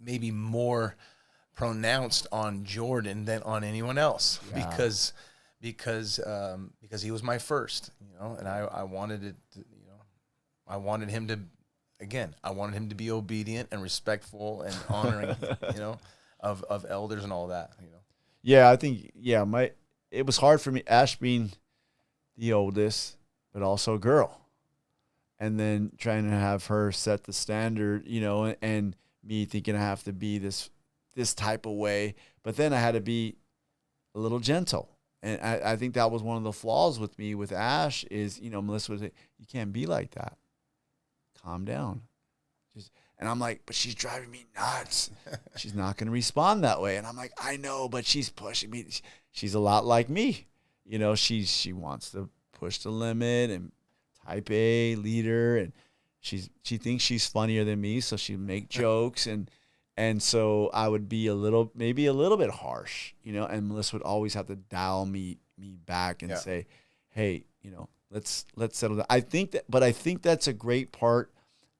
maybe more pronounced on Jordan than on anyone else, because he was my first, and I wanted it to, I wanted him to, again, I wanted him to be obedient and respectful and honoring, of elders and all that, Yeah, I think, it was hard for me, Ash being the oldest, but also a girl. And then trying to have her set the standard, and me thinking I have to be this type of way. But then I had to be a little gentle. And I think that was one of the flaws with me with Ash is, Melissa would say, you can't be like that. Calm down. And I'm like, but she's driving me nuts. She's not going to respond that way. And I'm like, I know, but she's pushing me. She's a lot like me. She wants to push the limit and type A leader, and she thinks she's funnier than me, so she'd make jokes, and so I would be maybe a little bit harsh, and Melissa would always have to dial me back and say, hey, let's settle down. I think that's a great part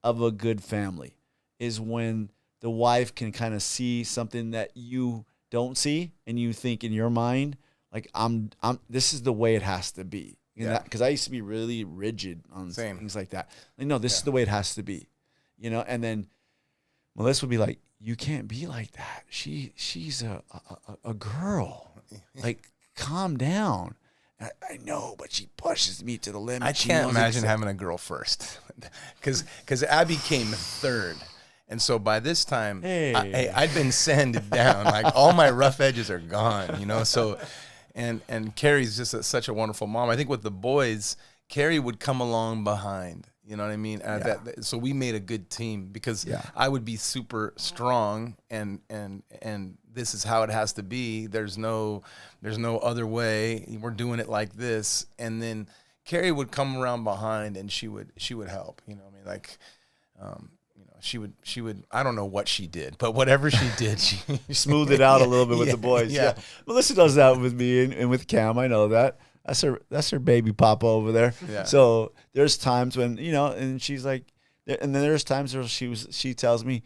of a good family is when the wife can kind of see something that you don't see, and you think in your mind, like this is the way it has to be. Because I used to be really rigid on things like that. Like, no, this is the way it has to be, And then Melissa would be like, "You can't be like that. She's a girl. Like, calm down." I know, but she pushes me to the limit. I can't imagine having a girl first, because Abby came third, And so by this time, Hey. I'd been sanded down. Like all my rough edges are gone, you know. So, and Carrie's just such a wonderful mom. I think with the boys, Carrie would come along behind. You know what I mean? So we made a good team because I would be super strong, and this is how it has to be. There's no other way. We're doing it like this, and then Carrie would come around behind, and she would help. You know what I mean? Like, she would. I don't know what she did, but whatever she did, she smoothed it out a little bit with the boys. Yeah. Melissa does that with me and with Cam. I know that. That's her baby papa over there. Yeah. So there's times when, and she's like, and then there's times where she tells me,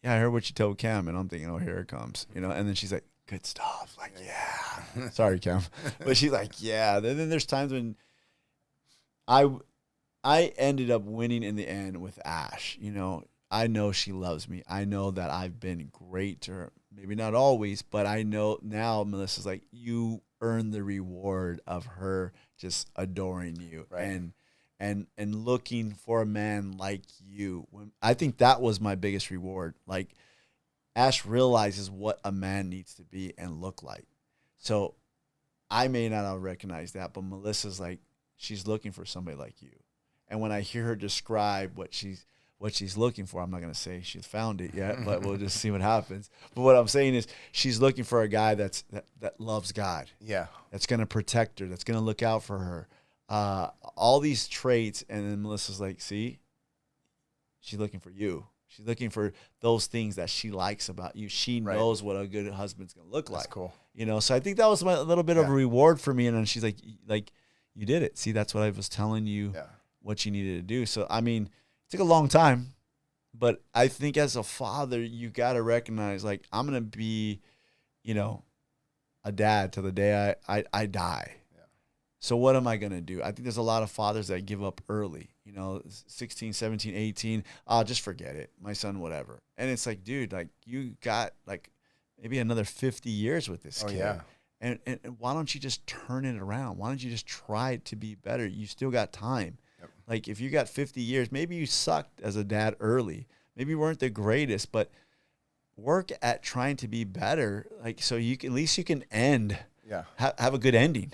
yeah, I heard what you told Cam, and I'm thinking, oh, here it comes, and then she's like, good stuff. Like, yeah, sorry, Cam, but she's like, yeah. Then there's times when I ended up winning in the end with Ash. I know she loves me. I know that I've been great to her. Maybe not always, but I know now Melissa's like, you earn the reward of her just adoring you, right? And looking for a man like you. I think that was my biggest reward. Like, Ash realizes what a man needs to be and look like. So I may not have recognized that, but Melissa's like, she's looking for somebody like you. And when I hear her describe what she's looking for, I'm not going to say she's found it yet, but we'll just see what happens. But what I'm saying is she's looking for a guy that loves God. Yeah. That's going to protect her. That's going to look out for her. All these traits. And then Melissa's like, see, she's looking for you. She's looking for those things that she likes about you. She knows what a good husband's going to look like. That's cool. So I think that was a little bit of a reward for me. And then she's like, you did it. See, that's what I was telling you, what you needed to do. So, I mean, it took a long time, but I think as a father, you got to recognize, like, I'm going to be, a dad till the day I die. Yeah. So what am I going to do? I think there's a lot of fathers that give up early, 16, 17, 18. Oh, just forget it. My son, whatever. And it's like, dude, like, you got like maybe another 50 years with this kid. Yeah. And why don't you just turn it around? Why don't you just try to be better? You still got time. Yep. Like, if you got 50 years, maybe you sucked as a dad early. Maybe you weren't the greatest, but work at trying to be better. Like, so you can, at least you can end. Yeah. Have a good ending.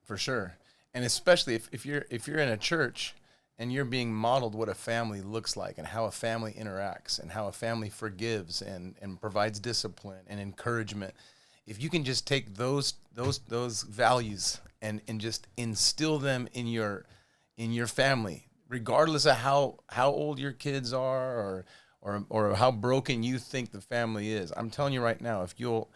For sure. And especially if you're in a church and you're being modeled what a family looks like and how a family interacts and how a family forgives and provides discipline and encouragement. If you can just take those values and just instill them in your family, regardless of how old your kids are or how broken you think the family is. I'm telling you right now, if you'll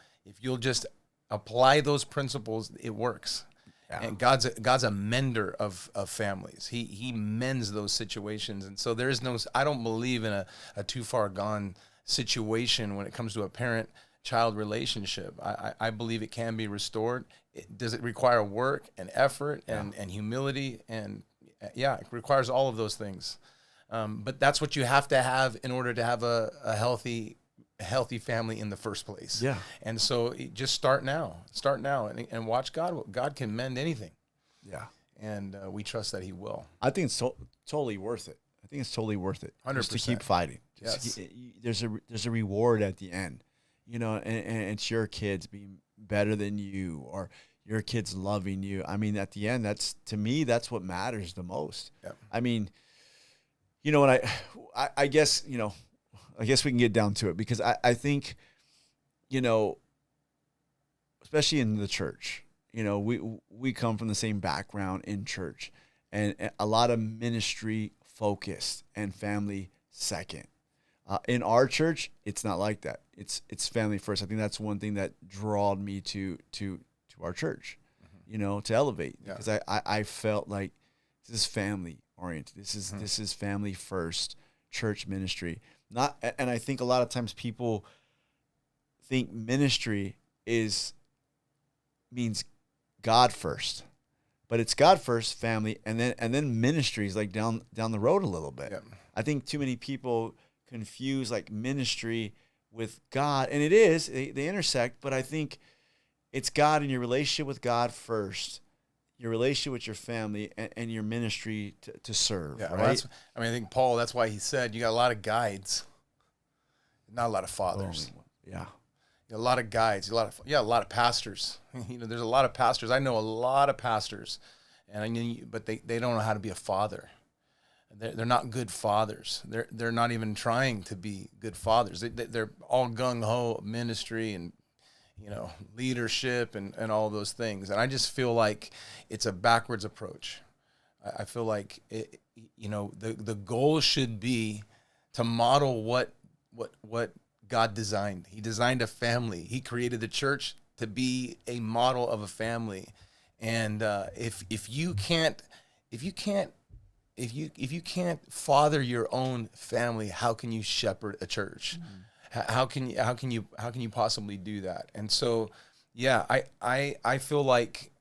just apply those principles, it works. Yeah. And God's a mender of families. He mends those situations. And so I don't believe in a too far gone situation when it comes to a parent-child relationship. I believe it can be restored. Does it require work and effort and humility? And it requires all of those things. But that's what you have to have in order to have a healthy family in the first place. Yeah. And so just start now and watch God. God can mend anything. Yeah. And we trust that he will. I think it's totally worth it. 100%. Just to keep fighting. Yes. There's a reward at the end, and it's your kids being better than you or your kids loving you. I mean, at the end, to me, that's what matters the most. Yep. I mean, when I guess, I guess we can get down to it because I think, especially in the church, we come from the same background in church and a lot of ministry focused and family second. In our church, it's not like that. It's family first. I think that's one thing that drawed me to our church, to Elevate, because I felt like this is family oriented. This is family first church ministry. And I think a lot of times people think ministry means God first, but it's God first, family, and then ministry is like down the road a little bit. Yep. I think too many people confuse like ministry with God, and it is they intersect, but I think it's God and your relationship with God first, your relationship with your family, and your ministry to serve. Yeah, right. Well, I think Paul. That's why he said you got a lot of guides. not a lot of fathers. Yeah. A lot of guides, a lot of pastors. There's a lot of pastors. I know a lot of pastors, but they don't know how to be a father. They're not good fathers. They're not even trying to be good fathers. They're all gung ho ministry and leadership and all those things. And I just feel like it's a backwards approach. I feel like the goal should be to model what God designed. He designed a family. He created the church to be a model of a family. And if you can't father your own family, how can you shepherd a church? How can you possibly do that? And so, yeah, I feel like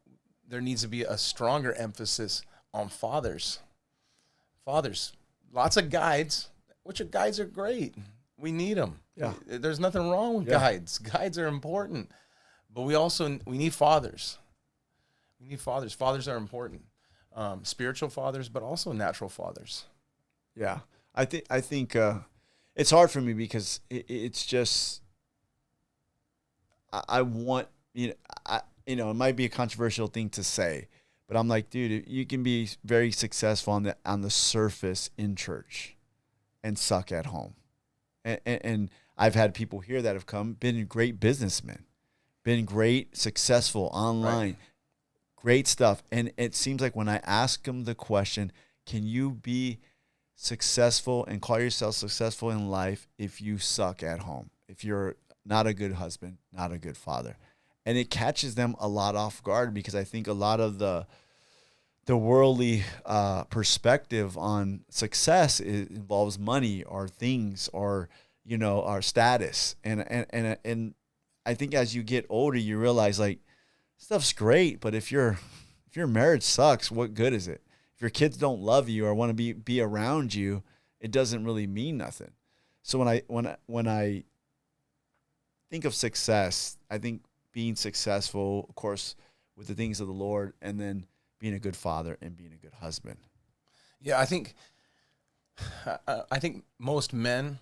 there needs to be a stronger emphasis on fathers. Fathers, lots of guides, which guides are great. We need them. Yeah. There's nothing wrong with guides. Guides are important, but we need fathers. We need fathers. Fathers are important. Spiritual fathers, but also natural fathers. Yeah. I think it's hard for me because it's just, I want, it might be a controversial thing to say, but I'm like, dude, you can be very successful on the surface in church and suck at home. And I've had people here that have been great businessmen, been great, successful online, right. Great stuff. And it seems like when I ask them the question, can you be successful and call yourself successful in life if you suck at home, if you're not a good husband, not a good father? And it catches them a lot off guard because I think a lot of the worldly perspective on success involves money or things or, our status. And I think as you get older, you realize like stuff's great, but if your marriage sucks, what good is it? If your kids don't love you or want to be around you, it doesn't really mean nothing. So when I think of success, I think being successful, of course, with the things of the Lord, and then being a good father and being a good husband. Yeah, I think most men,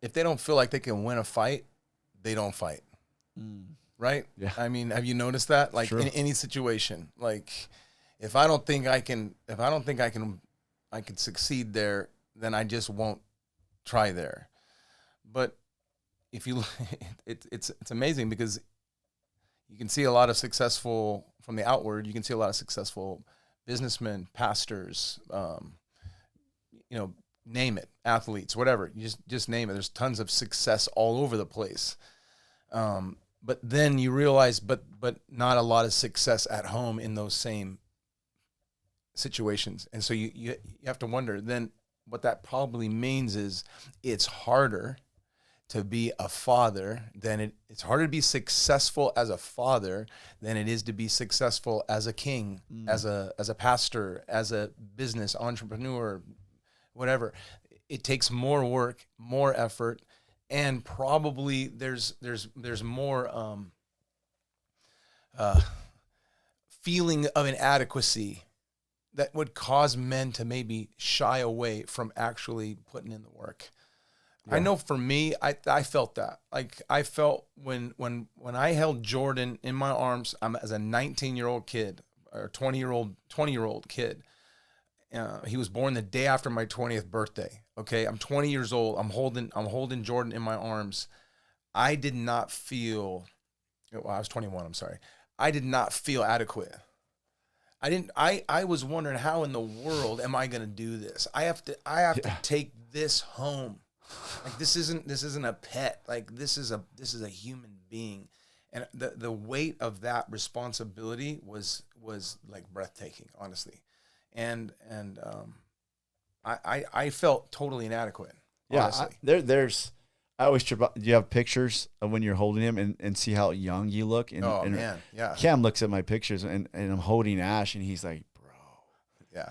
if they don't feel like they can win a fight, they don't fight. Right? Yeah. I mean, have you noticed that? Like in any situation, like if I don't think I can succeed there, then I just won't try there. But if you, it's amazing because you can see a lot of successful from the outward. You can see a lot of successful businessmen, pastors, name it, athletes, whatever. You just name it. There's tons of success all over the place. But then you realize, but not a lot of success at home in those same situations. And so you have to wonder then what that probably means is it's harder to be a father it's harder to be successful as a father than it is to be successful as a king, as a pastor, as a business entrepreneur, whatever. It takes more work, more effort, and probably there's more feeling of inadequacy that would cause men to maybe shy away from actually putting in the work. Yeah. I know for me, I felt that. Like I felt when I held Jordan in my arms, as a 19-year-old kid or 20-year-old kid. He was born the day after my 20th birthday. Okay, I'm 20 years old. I'm holding Jordan in my arms. I did not feel. Well, I was 21. I'm sorry. I did not feel adequate. I was wondering how in the world am I going to do this? I have to take this home. Like this isn't a pet. Like this is a human being, and the weight of that responsibility was like breathtaking, honestly. And I felt totally inadequate. Honestly. Yeah, I always trip out. Do you have pictures of when you're holding him and see how young you look? And, man, yeah. Cam looks at my pictures and I'm holding Ash and he's like, bro, yeah,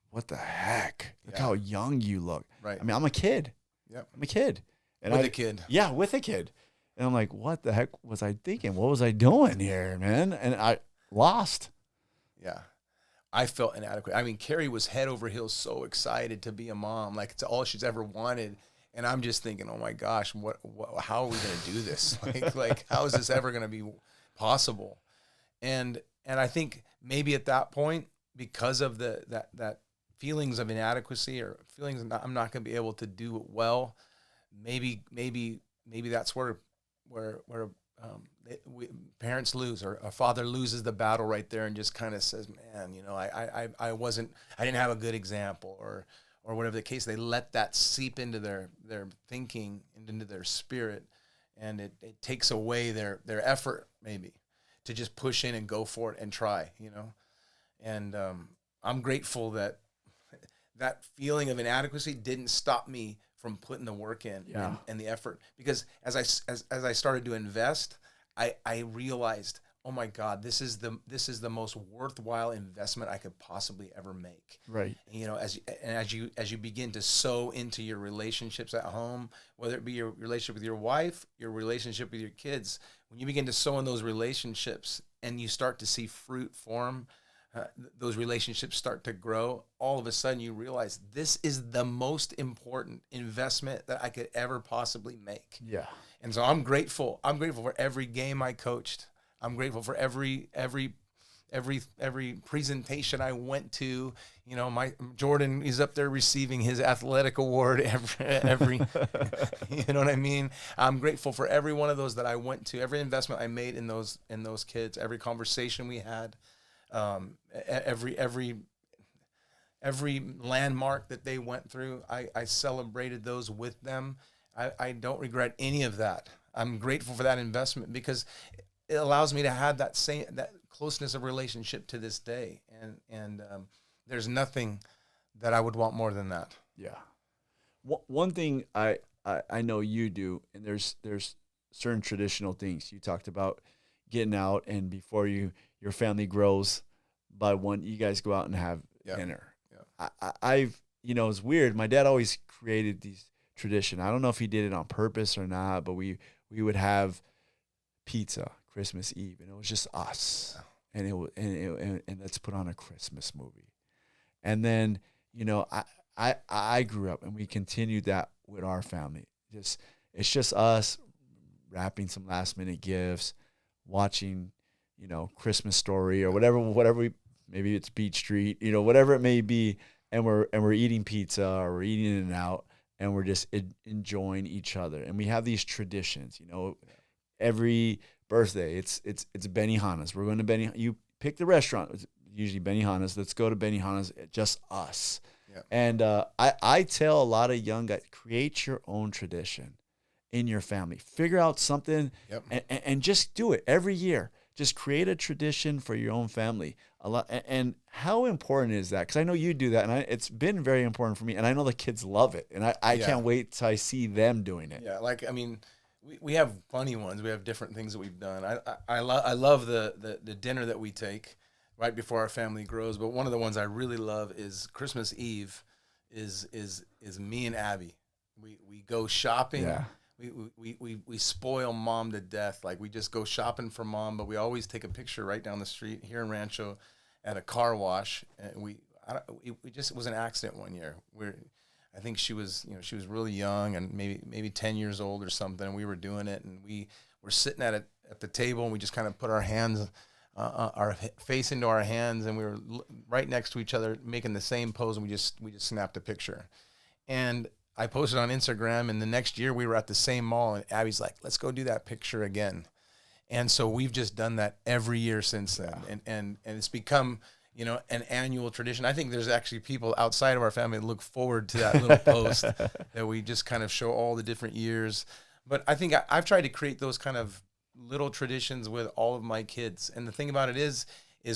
what the heck? Look how young you look. Right. I mean, I'm a kid. Yep. I'm a kid. And with a kid. Yeah, with a kid. And I'm like, what the heck was I thinking? What was I doing here, man? And I lost. Yeah. I felt inadequate. I mean, Carrie was head over heels so excited to be a mom. Like it's all she's ever wanted. And I'm just thinking, oh my gosh, how are we going to do this? Like, how is this ever going to be possible? And I think maybe at that point, because of that feelings of inadequacy or feelings I'm not going to be able to do it well, maybe that's where parents lose, or a father loses the battle right there and just kind of says, man, I didn't have a good example, or whatever the case. They let that seep into their thinking and into their spirit, and it takes away their effort maybe to just push in and go for it and try, And I'm grateful that feeling of inadequacy didn't stop me from putting the work in and the effort, because as I started to invest, I realized, oh my God, this is the most worthwhile investment I could possibly ever make. Right. And, as you begin to sow into your relationships at home, whether it be your relationship with your wife, your relationship with your kids, when you begin to sow in those relationships and you start to see fruit form, those relationships start to grow, all of a sudden you realize this is the most important investment that I could ever possibly make. Yeah. And so I'm grateful. I'm grateful for every game I coached. I'm grateful for every presentation I went to. My Jordan is up there receiving his athletic award every you know what I mean? I'm grateful for every one of those that I went to, every investment I made in those kids, every conversation we had. Every landmark that they went through, I celebrated those with them. I don't regret any of that. I'm grateful for that investment because it allows me to have that closeness of relationship to this day. And there's nothing that I would want more than that. Yeah. One thing I know you do, and there's certain traditional things you talked about, getting out, and before your family grows by one, you guys go out and have dinner. Yeah. I've it's weird. My dad always created these tradition. I don't know if he did it on purpose or not, but we would have pizza Christmas Eve, and it was just us, and and let's put on a Christmas movie. And then I grew up, and we continued that with our family. It's just us wrapping some last minute gifts, watching, Christmas Story or whatever maybe it's Beach Street, whatever it may be. And we're eating pizza, or we're eating In-N-Out, and we're just enjoying each other. And we have these traditions, every birthday, it's Benihana's. We're going to you pick the restaurant. It's usually Benihana's. Let's go to Benihana's, just us. Yeah. And I tell a lot of young guys, create your own tradition in your family. Figure out something and just do it every year. Just create a tradition for your own family. And how important is that? Because I know you do that, and it's been very important for me. And I know the kids love it, and I can't wait till I see them doing it. Yeah, we have funny ones. We have different things that we've done. I love the dinner that we take right before our family grows. But one of the ones I really love is Christmas Eve. Is me and Abby. We go shopping. Yeah. We spoil mom to death. Like, we just go shopping for mom, but we always take a picture right down the street here in Rancho at a car wash. And it was an accident one year. I think she was really young and maybe 10 years old or something. And we were doing it, and we were sitting at the table, and we just kind of put our hands, our face into our hands, and we were right next to each other making the same pose, and we just snapped a picture. And I posted on Instagram, and the next year we were at the same mall, and Abby's like, let's go do that picture again. And so we've just done that every year since then. Yeah. And it's become, an annual tradition. I think there's actually people outside of our family that look forward to that little post that we just kind of show all the different years. But I think I've tried to create those kind of little traditions with all of my kids. And the thing about it is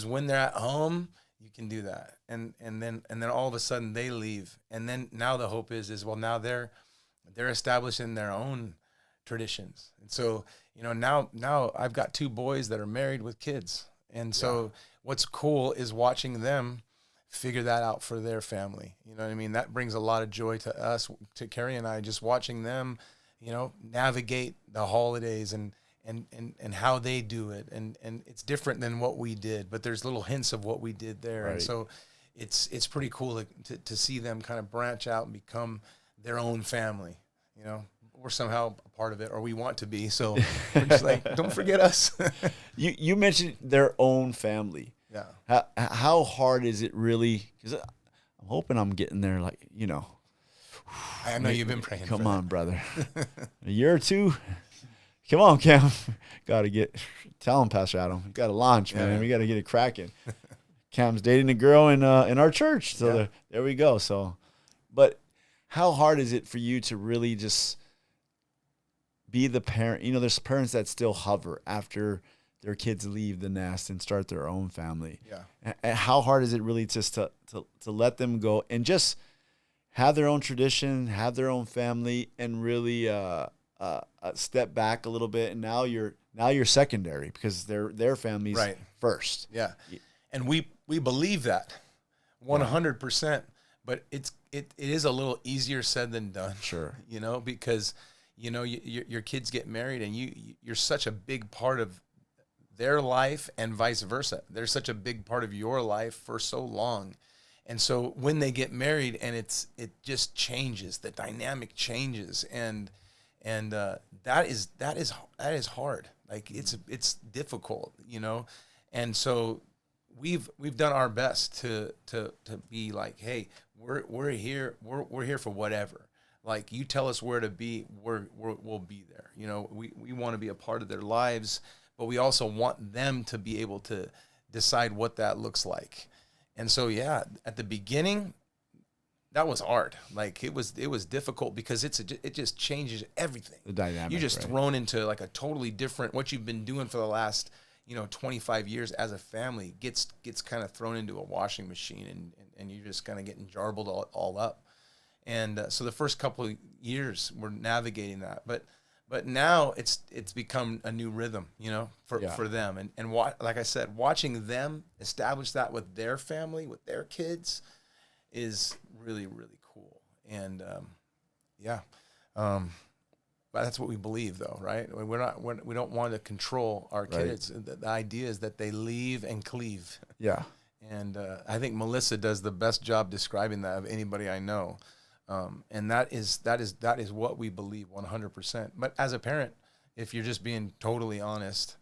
when they're at home, you can do that, and then all of a sudden they leave, and then now the hope is now they're establishing their own traditions, and so now I've got 2 boys that are married with kids, and so what's cool is watching them figure that out for their family. You know what I mean? That brings a lot of joy to us, to Carrie and I, just watching them, navigate the holidays and how they do it, and it's different than what we did, but there's little hints of what we did there, right. And so it's pretty cool to see them kind of branch out and become their own family, You know, we're somehow a part of it, or we want to be. So we're just like, don't forget us. You mentioned their own family. Yeah. How hard is it really? Because I'm hoping I'm getting there. Like, you know, I know you've been praying. Come on, brother. A year or two. Come on, Cam. Got to tell him, Pastor Adam. We got to launch, man. Yeah. We got to get it cracking. Cam's dating a girl in our church. So there we go. So, but how hard is it for you to really just be the parent? You know, there's parents that still hover after their kids leave the nest and start their own family. Yeah. And how hard is it really just to let them go and just have their own tradition, have their own family, and really step back a little bit, and now you're secondary because their family's Right. first. Yeah, and we believe that 100%, but it is a little easier said than done. Sure. You know, because you know your kids get married, and you're such a big part of their life, and vice versa. They're such a big part of your life for so long. And so when they get married, and it just changes, the dynamic changes, and that is hard. Like it's difficult, you know. And so we've done our best to be like, hey, we're here for whatever. Like, you tell us where to be, we'll be there. You know, we want to be a part of their lives, but we also want them to be able to decide what that looks like. And so, yeah, at the beginning, that was hard. Like, it was difficult because it just changes everything. The dynamic. You're just right? thrown into like a totally different, what you've been doing for the last, 25 years as a family gets kind of thrown into a washing machine, and you're just kind of getting jarbled all up. And so the first couple of years we're navigating that, but now it's become a new rhythm, for them. And like I said, watching them establish that with their family, with their kids, is really, really cool. And but that's what we believe, though, right? We don't want to control our kids. Right. The idea is that they leave and cleave. Yeah. And I think Melissa does the best job describing that of anybody I know. And that is what we believe 100%. But as a parent, if you're just being totally honest,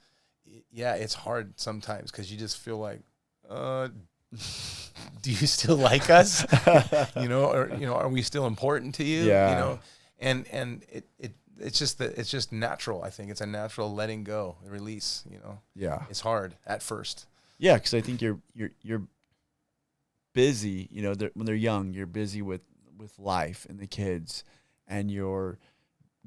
it's hard sometimes because you just feel like, do you still like us? Are we still important to you? Yeah. And it's just natural. I think it's a natural letting go, release. Yeah. It's hard at first. Yeah, because I think you're busy. When they're young, you're busy with life and the kids and your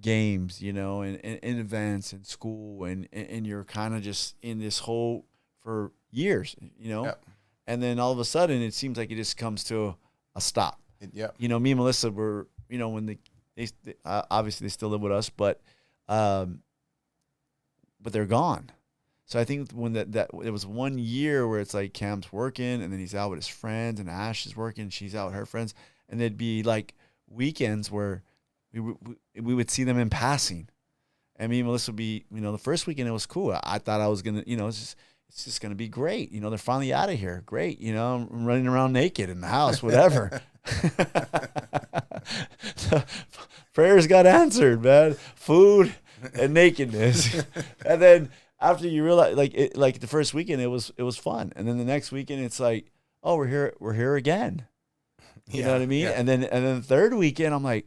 games, and events and school, and you're kind of just in this hole for years, Yep. And then all of a sudden it seems like it just comes to a stop. Yeah. Me and Melissa were, when they obviously they still live with us, but they're gone. So I think when that it was 1 year where it's like Cam's working and then he's out with his friends, and Ash is working, she's out with her friends. And there'd be like weekends where we would see them in passing. And me and Melissa would be, the first weekend it was cool. I thought I was going to, it's just going to be great. They're finally out of here. Great. I'm running around naked in the house, whatever. Prayers got answered, man. Food and nakedness. And then after you realize, like the first weekend, it was fun. And then the next weekend, it's like, oh, we're here again. You know what I mean? Yeah. And then the third weekend, I'm like,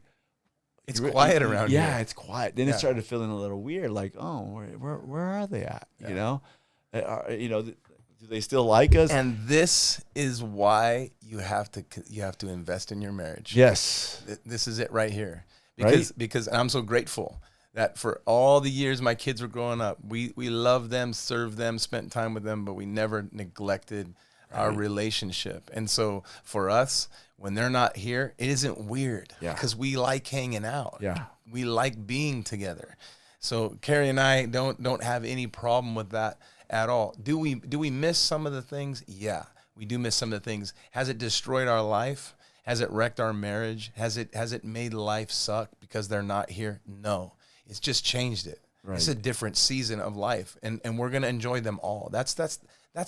it's quiet around here. Yeah, it's quiet. Then it started feeling a little weird. Like, oh, where are they at? Yeah. Do they still like us? And this is why you have to invest in your marriage. Yes. This is it right here. Because I'm so grateful that for all the years my kids were growing up, we loved them, served them, spent time with them, but we never neglected our relationship. And so for us, when they're not here, it isn't weird because we like hanging out. Yeah. We like being together. So Carrie and I don't have any problem with that at all. Do we miss some of the things? Yeah, we do miss some of the things. Has it destroyed our life? Has it wrecked our marriage? Has it made life suck because they're not here? No. It's just changed it. Right. It's a different season of life, and we're going to enjoy them all. That's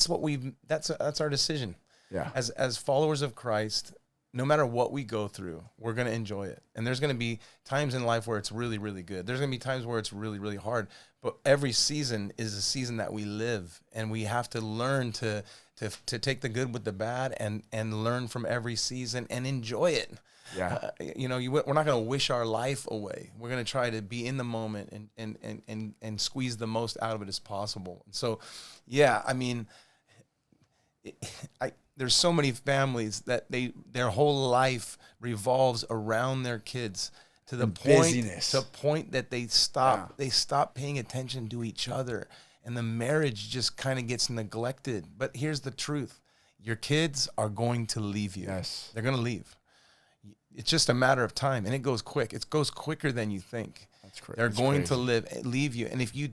what that's our decision. Yeah. As followers of Christ, no matter what we go through, we're going to enjoy it. And there's going to be times in life where it's really, really good. There's going to be times where it's really, really hard. But every season is a season that we live, and we have to learn to take the good with the bad and learn from every season and enjoy it. Yeah. We're not going to wish our life away. We're going to try to be in the moment and squeeze the most out of it as possible. And so, yeah, I mean, there's so many families that their whole life revolves around their kids to the point that they stop paying attention to each other, and the marriage just kind of gets neglected. But here's the truth: your kids are going to leave you. Yes, they're going to leave. It's just a matter of time, and it goes quick. It goes quicker than you think. That's crazy. They're going to leave you, and if you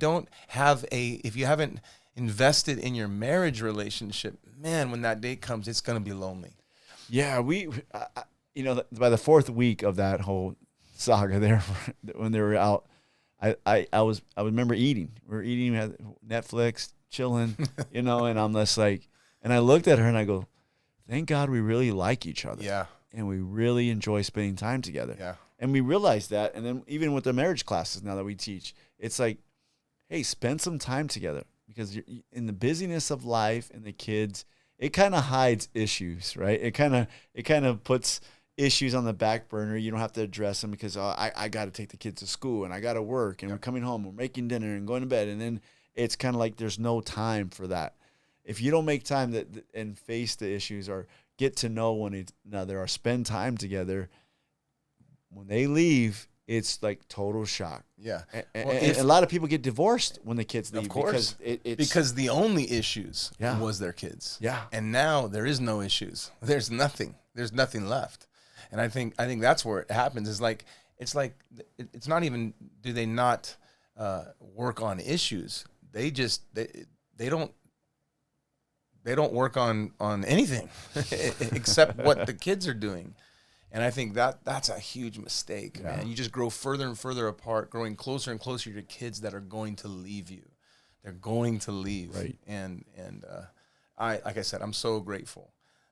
haven't invested in your marriage relationship, man, when that day comes, it's going to be lonely. Yeah, by the fourth week of that whole saga there, when they were out, I remember eating. We were eating, we had Netflix, chilling, and I'm just like, and I looked at her and I go, thank God we really like each other. Yeah. And we really enjoy spending time together. Yeah. And we realized that. And then even with the marriage classes now that we teach, it's like, hey, spend some time together, because you're in the busyness of life and the kids, it kind of hides issues, right? It kind of puts issues on the back burner. You don't have to address them because I got to take the kids to school and I got to work and we're coming home, we're making dinner and going to bed. And then it's kind of like there's no time for that. If you don't make time and face the issues or get to know one another or spend time together, when they leave, it's like total shock. Yeah. And a lot of people get divorced when the kids leave. Of course. Because the only issues was their kids. Yeah. And now there is no issues. There's nothing. There's nothing left. And I think that's where it happens. It's not even, do they not work on issues? They don't work on anything except what the kids are doing. And I think that's a huge mistake, man. You just grow further and further apart, growing closer and closer to kids that are going to leave you. They're going to leave. Right. And like I said, I'm so grateful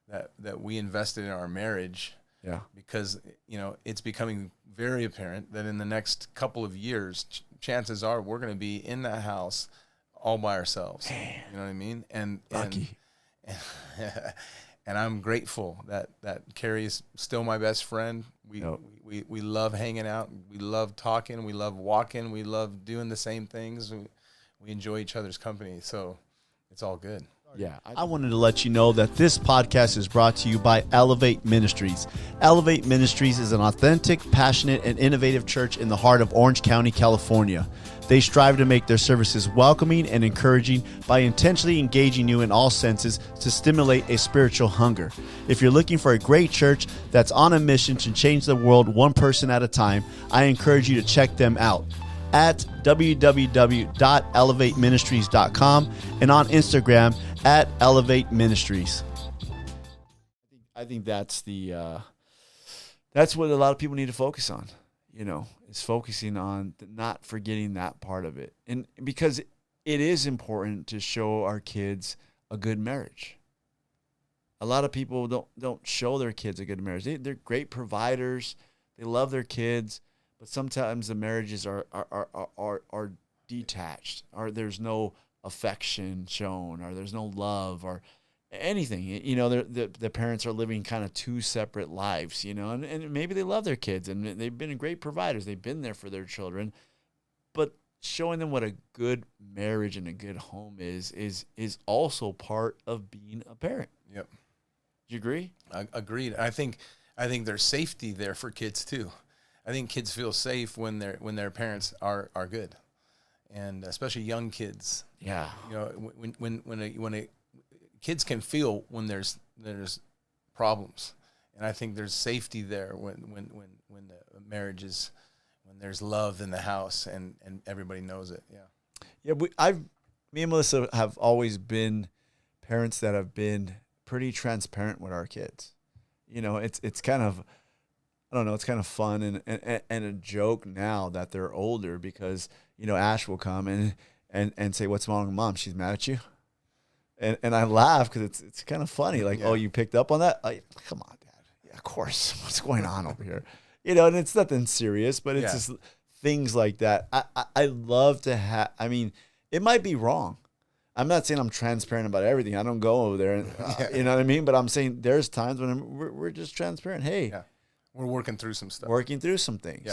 that we invested in our marriage. Yeah. Because, it's becoming very apparent that in the next couple of years, chances are we're going to be in that house all by ourselves. Man. You know what I mean? Lucky. And I'm grateful that Carrie is still my best friend. We love hanging out. We love talking. We love walking. We love doing the same things. We enjoy each other's company. So it's all good. Yeah, I wanted to let you know that this podcast is brought to you by Elevate Ministries. Elevate Ministries is an authentic, passionate, and innovative church in the heart of Orange County, California. They strive to make their services welcoming and encouraging by intentionally engaging you in all senses to stimulate a spiritual hunger. If you're looking for a great church that's on a mission to change the world one person at a time, I encourage you to check them out at www.elevateministries.com and on Instagram at Elevate Ministries. I think that's that's what a lot of people need to focus on, is focusing on not forgetting that part of it. And because it is important to show our kids a good marriage. A lot of people don't show their kids a good marriage. They're great providers. They love their kids. But sometimes the marriages are detached, or there's no affection shown, or there's no love, or anything. The parents are living kind of two separate lives, and maybe they love their kids, and they've been great providers. They've been there for their children. But showing them what a good marriage and a good home is also part of being a parent. Yep. Do you agree? Agreed. I think there's safety there for kids too. I think kids feel safe when their parents are good, and especially young kids. Yeah. When kids can feel when there's problems, and I think there's safety there when the marriage is, when there's love in the house and everybody knows it. Yeah. Yeah. Me and Melissa have always been parents that have been pretty transparent with our kids. It's kind of, I don't know, it's kind of fun and a joke now that they're older, because, Ash will come and say, "What's wrong with Mom? She's mad at you." And I laugh because it's kind of funny. Like, "Oh, you picked up on that? Come on, Dad. Yeah, of course, what's going on over here? You know, and it's nothing serious, but it's just things like that. I love to have, I mean, it might be wrong. I'm not saying I'm transparent about everything. I don't go over there, and, you know what I mean? But I'm saying there's times when we're just transparent. Hey, we're working through some stuff. Working through some things.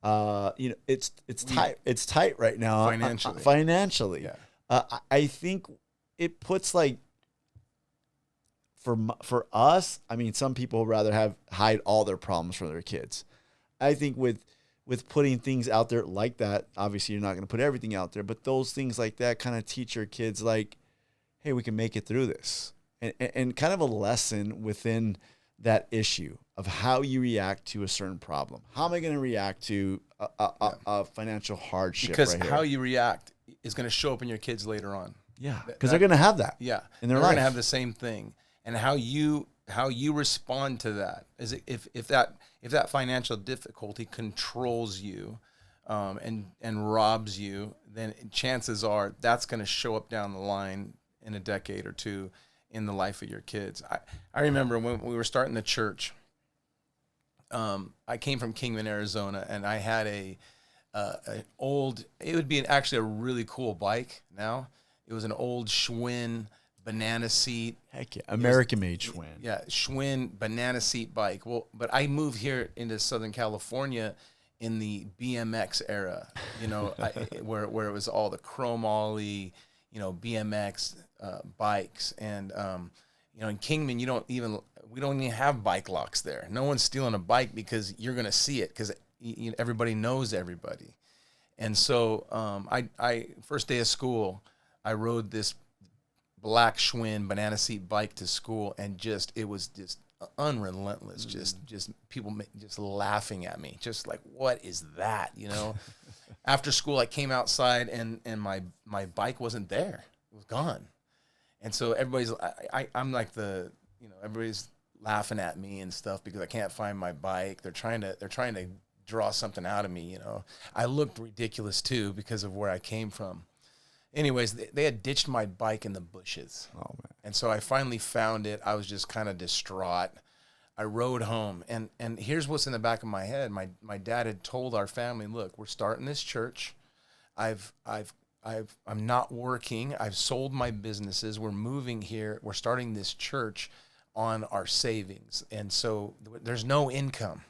Yeah. You know, it's tight. It's tight right now. Financially. Yeah. I think it puts like, for us, I mean, some people rather hide all their problems from their kids. I think with putting things out there like that, obviously you're not going to put everything out there, but those things like that kind of teach your kids like, hey, we can make it through this. And kind of a lesson within that issue of how you react to a certain problem. How am I going to react to a financial hardship? Because right how here? you react is going to show up in your kids later on. Yeah, because they're going to have that. Yeah, in their they're life. going to have the same thing. And how you respond to that is if that financial difficulty controls you, and robs you, then chances are that's going to show up down the line in a decade or two in the life of your kids. I remember when we were starting the church. I came from Kingman, Arizona, and I had an old. It would be actually a really cool bike. Now it was an old Schwinn banana seat. Heck yeah, American-made Schwinn. Yeah, Schwinn banana seat bike. Well, but I moved here into Southern California in the BMX era. You know, where it was all the chrome ollie, you know, BMX bikes, and you know, in Kingman, we don't even have bike locks there. No one's stealing a bike because you're gonna see it because everybody knows everybody. And so I first day of school, I rode this black Schwinn banana seat bike to school, and it was just unrelentless. Just people just laughing at me, just like, what is that? You know. After school, I came outside, and my bike wasn't there. It was gone. And so I'm like everybody's laughing at me and stuff because I can't find my bike. They're trying to draw something out of me. You know, I looked ridiculous too because of where I came from. Anyways, they had ditched my bike in the bushes. Oh, man. And so I finally found it. I was just kind of distraught. I rode home, and here's what's in the back of my head. My dad had told our family, look, we're starting this church. I'm not working. I've sold my businesses. We're moving here. We're starting this church on our savings. And so there's no income.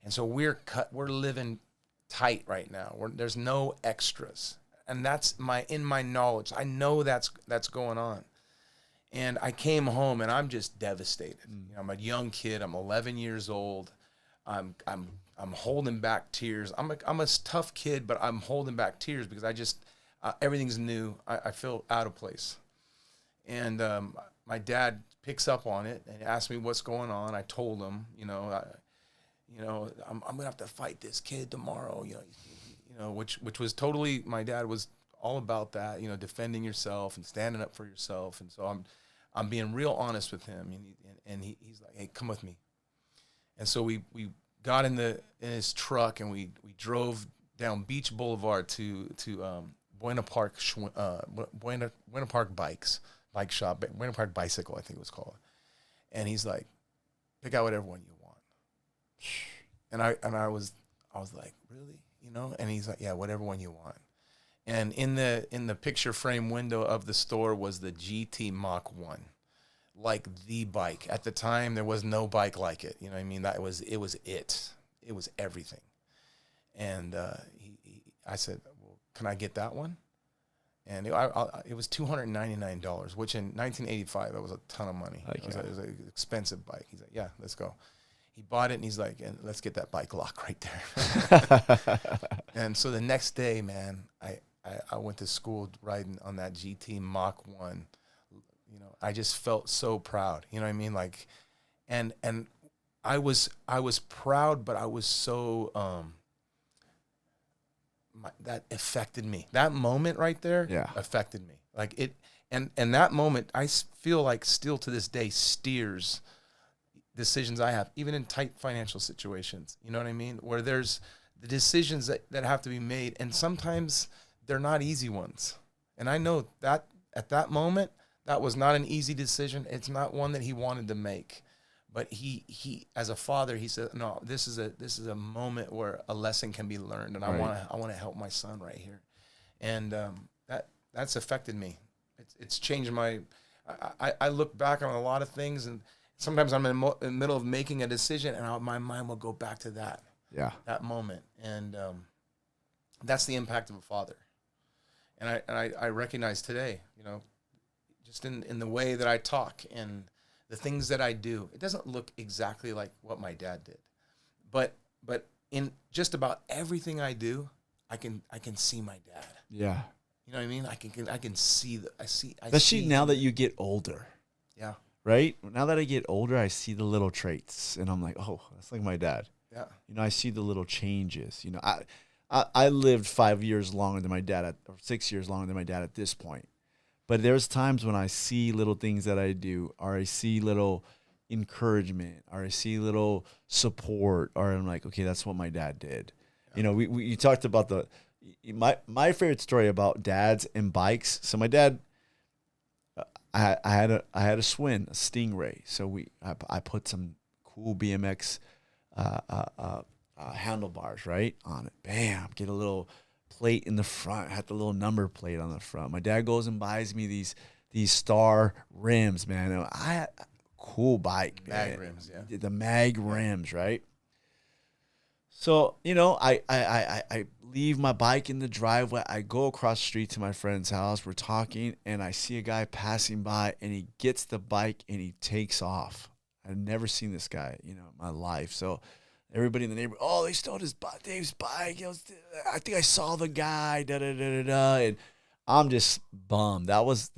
And so we're living tight right now. There's no extras. And that's in my knowledge. I know that's going on. And I came home and I'm just devastated. You know, I'm a young kid. I'm 11 years old. I'm holding back tears. I'm a tough kid, but I'm holding back tears because I just everything's new. I feel out of place. And my dad picks up on it and asked me what's going on. I told him, I'm gonna have to fight this kid tomorrow. Which was totally, my dad was all about that, defending yourself and standing up for yourself. And so I'm being real honest with him, and he's like, hey, come with me. And so we got in his truck and we drove down Beach Boulevard to Buena Park bike shop, Buena Park Bicycle, I think it was called. And he's like, pick out whatever one you want. And I was like, really? And he's like, yeah, whatever one you want. And in the picture frame window of the store was the GT Mach 1, like the bike. At the time, there was no bike like it. You know what I mean? It was everything. And I said, well, can I get that one? And it was $299, which in 1985, that was a ton of money. It was an expensive bike. He's like, yeah, let's go. He bought it, and he's like, and let's get that bike lock right there. And so the next day, man, I went to school riding on that GT Mach 1. I just felt so proud. You know what I mean? Like, and I was proud, but I was so that affected me. That moment right there affected me. Like it, and that moment, I feel like still to this day steers decisions I have, even in tight financial situations. You know what I mean? Where there's the decisions that have to be made, and sometimes they're not easy ones. And I know that at that moment, that was not an easy decision. It's not one that he wanted to make. But he as a father, he said, no, this is a moment where a lesson can be learned, and Right. I want to help my son right here, and that's affected me. It's changed my. I look back on a lot of things, and sometimes I'm in the middle of making a decision, and my mind will go back to that moment, and that's the impact of a father. And I recognize today, just in the way that I talk and the things that I do, it doesn't look exactly like what my dad did, but in just about everything I do, I can see my dad. Yeah. You know what I mean? I can see I Especially see now him. that you get older. Yeah. Right? Now that I get older, I see the little traits, and I'm like, oh, that's like my dad. Yeah. I see the little changes. I lived 5 years longer than my dad, or 6 years longer than my dad at this point. But there's times when I see little things that I do, or I see little encouragement, or I see little support, or I'm like, okay, that's what my dad did. Yeah. You talked about my favorite story about dads and bikes. So my dad, I had a Swin, a Stingray. So I put some cool BMX handlebars right on it. Bam, get a little plate in the front. Had the little number plate on the front. My dad goes and buys me these Star rims, man. And I had a cool bike, man. Mag rims, yeah. The mag rims, right? So, I leave my bike in the driveway. I go across the street to my friend's house. We're talking, and I see a guy passing by, and he gets the bike, and he takes off. I've never seen this guy, in my life. So everybody in the neighborhood, oh, they stole Dave's bike. I think I saw the guy, da-da-da-da-da. And I'm just bummed. That was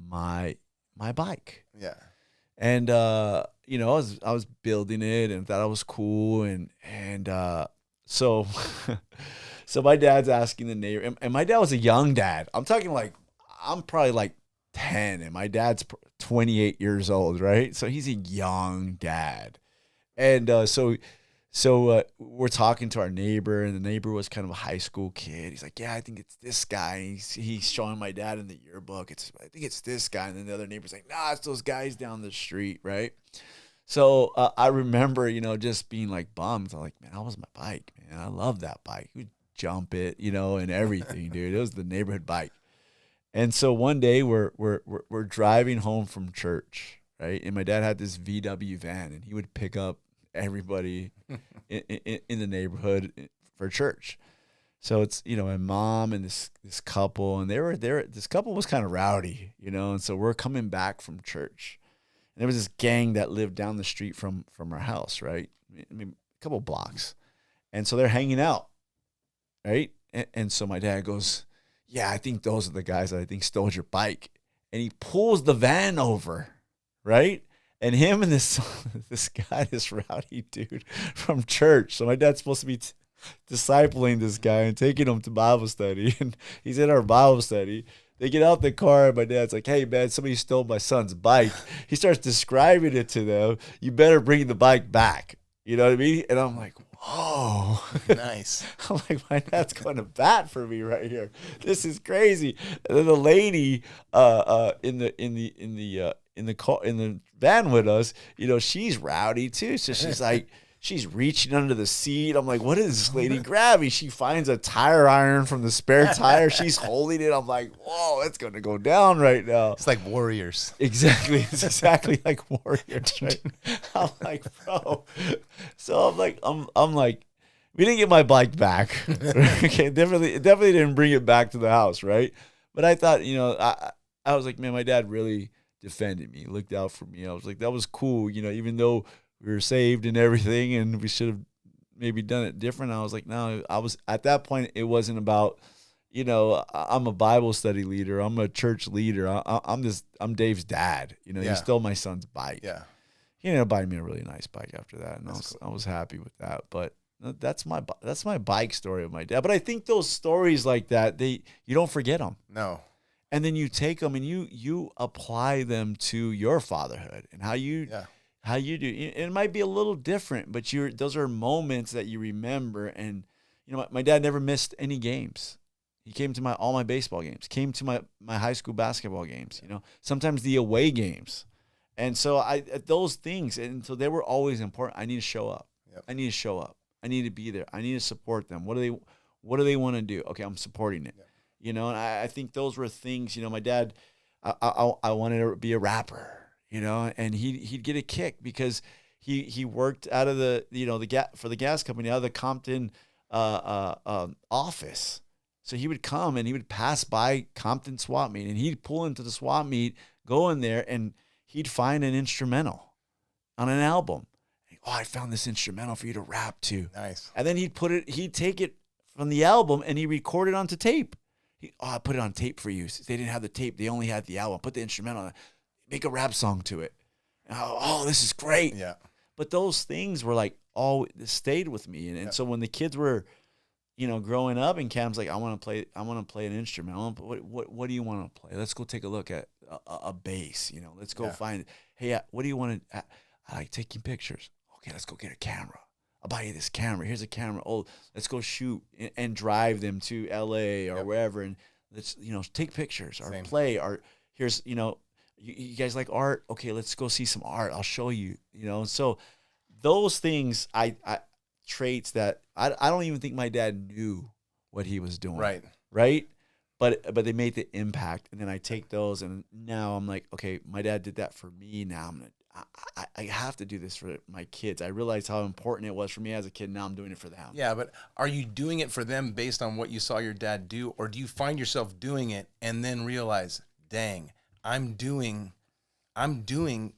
my bike. Yeah. And I was building it and thought I was cool, and so so my dad's asking the neighbor, and my dad was a young dad. I'm talking like I'm probably like 10, and my dad's 28 years old, right? So he's a young dad, and so we're talking to our neighbor, and the neighbor was kind of a high school kid. He's like, yeah, I think it's this guy. And he's showing my dad in the yearbook. I think it's this guy. And then the other neighbor's like, nah, it's those guys down the street, right? So I remember, just being like bummed. I'm like, man, that was my bike, man. I love that bike. We'd jump it, and everything, dude. It was the neighborhood bike. And so one day we're driving home from church, right? And my dad had this VW van, and he would pick up everybody in the neighborhood for church. So it's, my mom and this couple, and they were there. This couple was kind of rowdy, and so we're coming back from church. And there was this gang that lived down the street from our house, right? I mean, a couple blocks. And so they're hanging out, right? And so my dad goes, yeah, I think those are the guys that I think stole your bike. And he pulls the van over, right? And him and this guy, this rowdy dude from church. So my dad's supposed to be discipling this guy and taking him to Bible study. And he's in our Bible study. They get out the car, and my dad's like, hey, man, somebody stole my son's bike. He starts describing it to them. You better bring the bike back. You know what I mean? And I'm like, whoa. Nice. I'm like, my dad's going to bat for me right here. This is crazy. And then the lady in the van with us, she's rowdy too. So she's like, she's reaching under the seat. I'm like, what is this lady grabbing? She finds a tire iron from the spare tire. She's holding it. I'm like, whoa, it's going to go down right now. It's like Warriors. Exactly. It's exactly like Warriors, right? I'm like, bro. So I'm like, we didn't get my bike back. Okay, definitely didn't bring it back to the house, right? But I thought, I was like, man, my dad really defended me, looked out for me. I was like, that was cool, even though we were saved and everything, and we should have maybe done it different. I was like, no, I was at that point. It wasn't about, I'm a Bible study leader. I'm a church leader. I'm Dave's dad. He stole my son's bike. Yeah. He ended up buying me a really nice bike after that, and I was happy with that. But that's my bike story of my dad. But I think those stories like that, you don't forget them. No. And then you take them and you apply them to your fatherhood and how you do. It might be a little different, but those are moments that you remember. And my dad never missed any games. He came to all my baseball games, came to my high school basketball games. Sometimes the away games, And so those things, and so they were always important. I need to show up. Yep. I need to show up. I need to be there. I need to support them. What do they want to do? Okay, I'm supporting it. Yep. And I think those were things. My dad, I wanted to be a rapper. And he'd get a kick because he worked out of for the gas company out of the Compton office. So he would come and he would pass by Compton swap meet, and he'd pull into the swap meet, go in there, and he'd find an instrumental on an album. Oh, I found this instrumental for you to rap to. Nice. And then he'd take it from the album and he recorded onto tape. I put it on tape for you. They didn't have the tape. They only had the album. Put the instrumental on it. Make a rap song to it. Oh, this is great. Yeah. But those things were like, stayed with me. And so when the kids were, growing up, and Cam's like, I want to play an instrument. What do you want to play? Let's go take a look at a bass. Let's go find it. Hey, what do you want to? I like taking pictures. Okay, let's go get a camera. I'll buy you this camera. Here's a camera. Oh, let's go shoot and drive them to LA or wherever, and let's take pictures or play. Or here's you guys like art. Okay, let's go see some art. I'll show you. So those things, traits that I don't even think my dad knew what he was doing. Right. But they made the impact, and then I take those, and now I'm like, okay, my dad did that for me. Now I have to do this for my kids. I realized how important it was for me as a kid. Now I'm doing it for them. Yeah, but are you doing it for them based on what you saw your dad do, or do you find yourself doing it and then realize, dang, I'm doing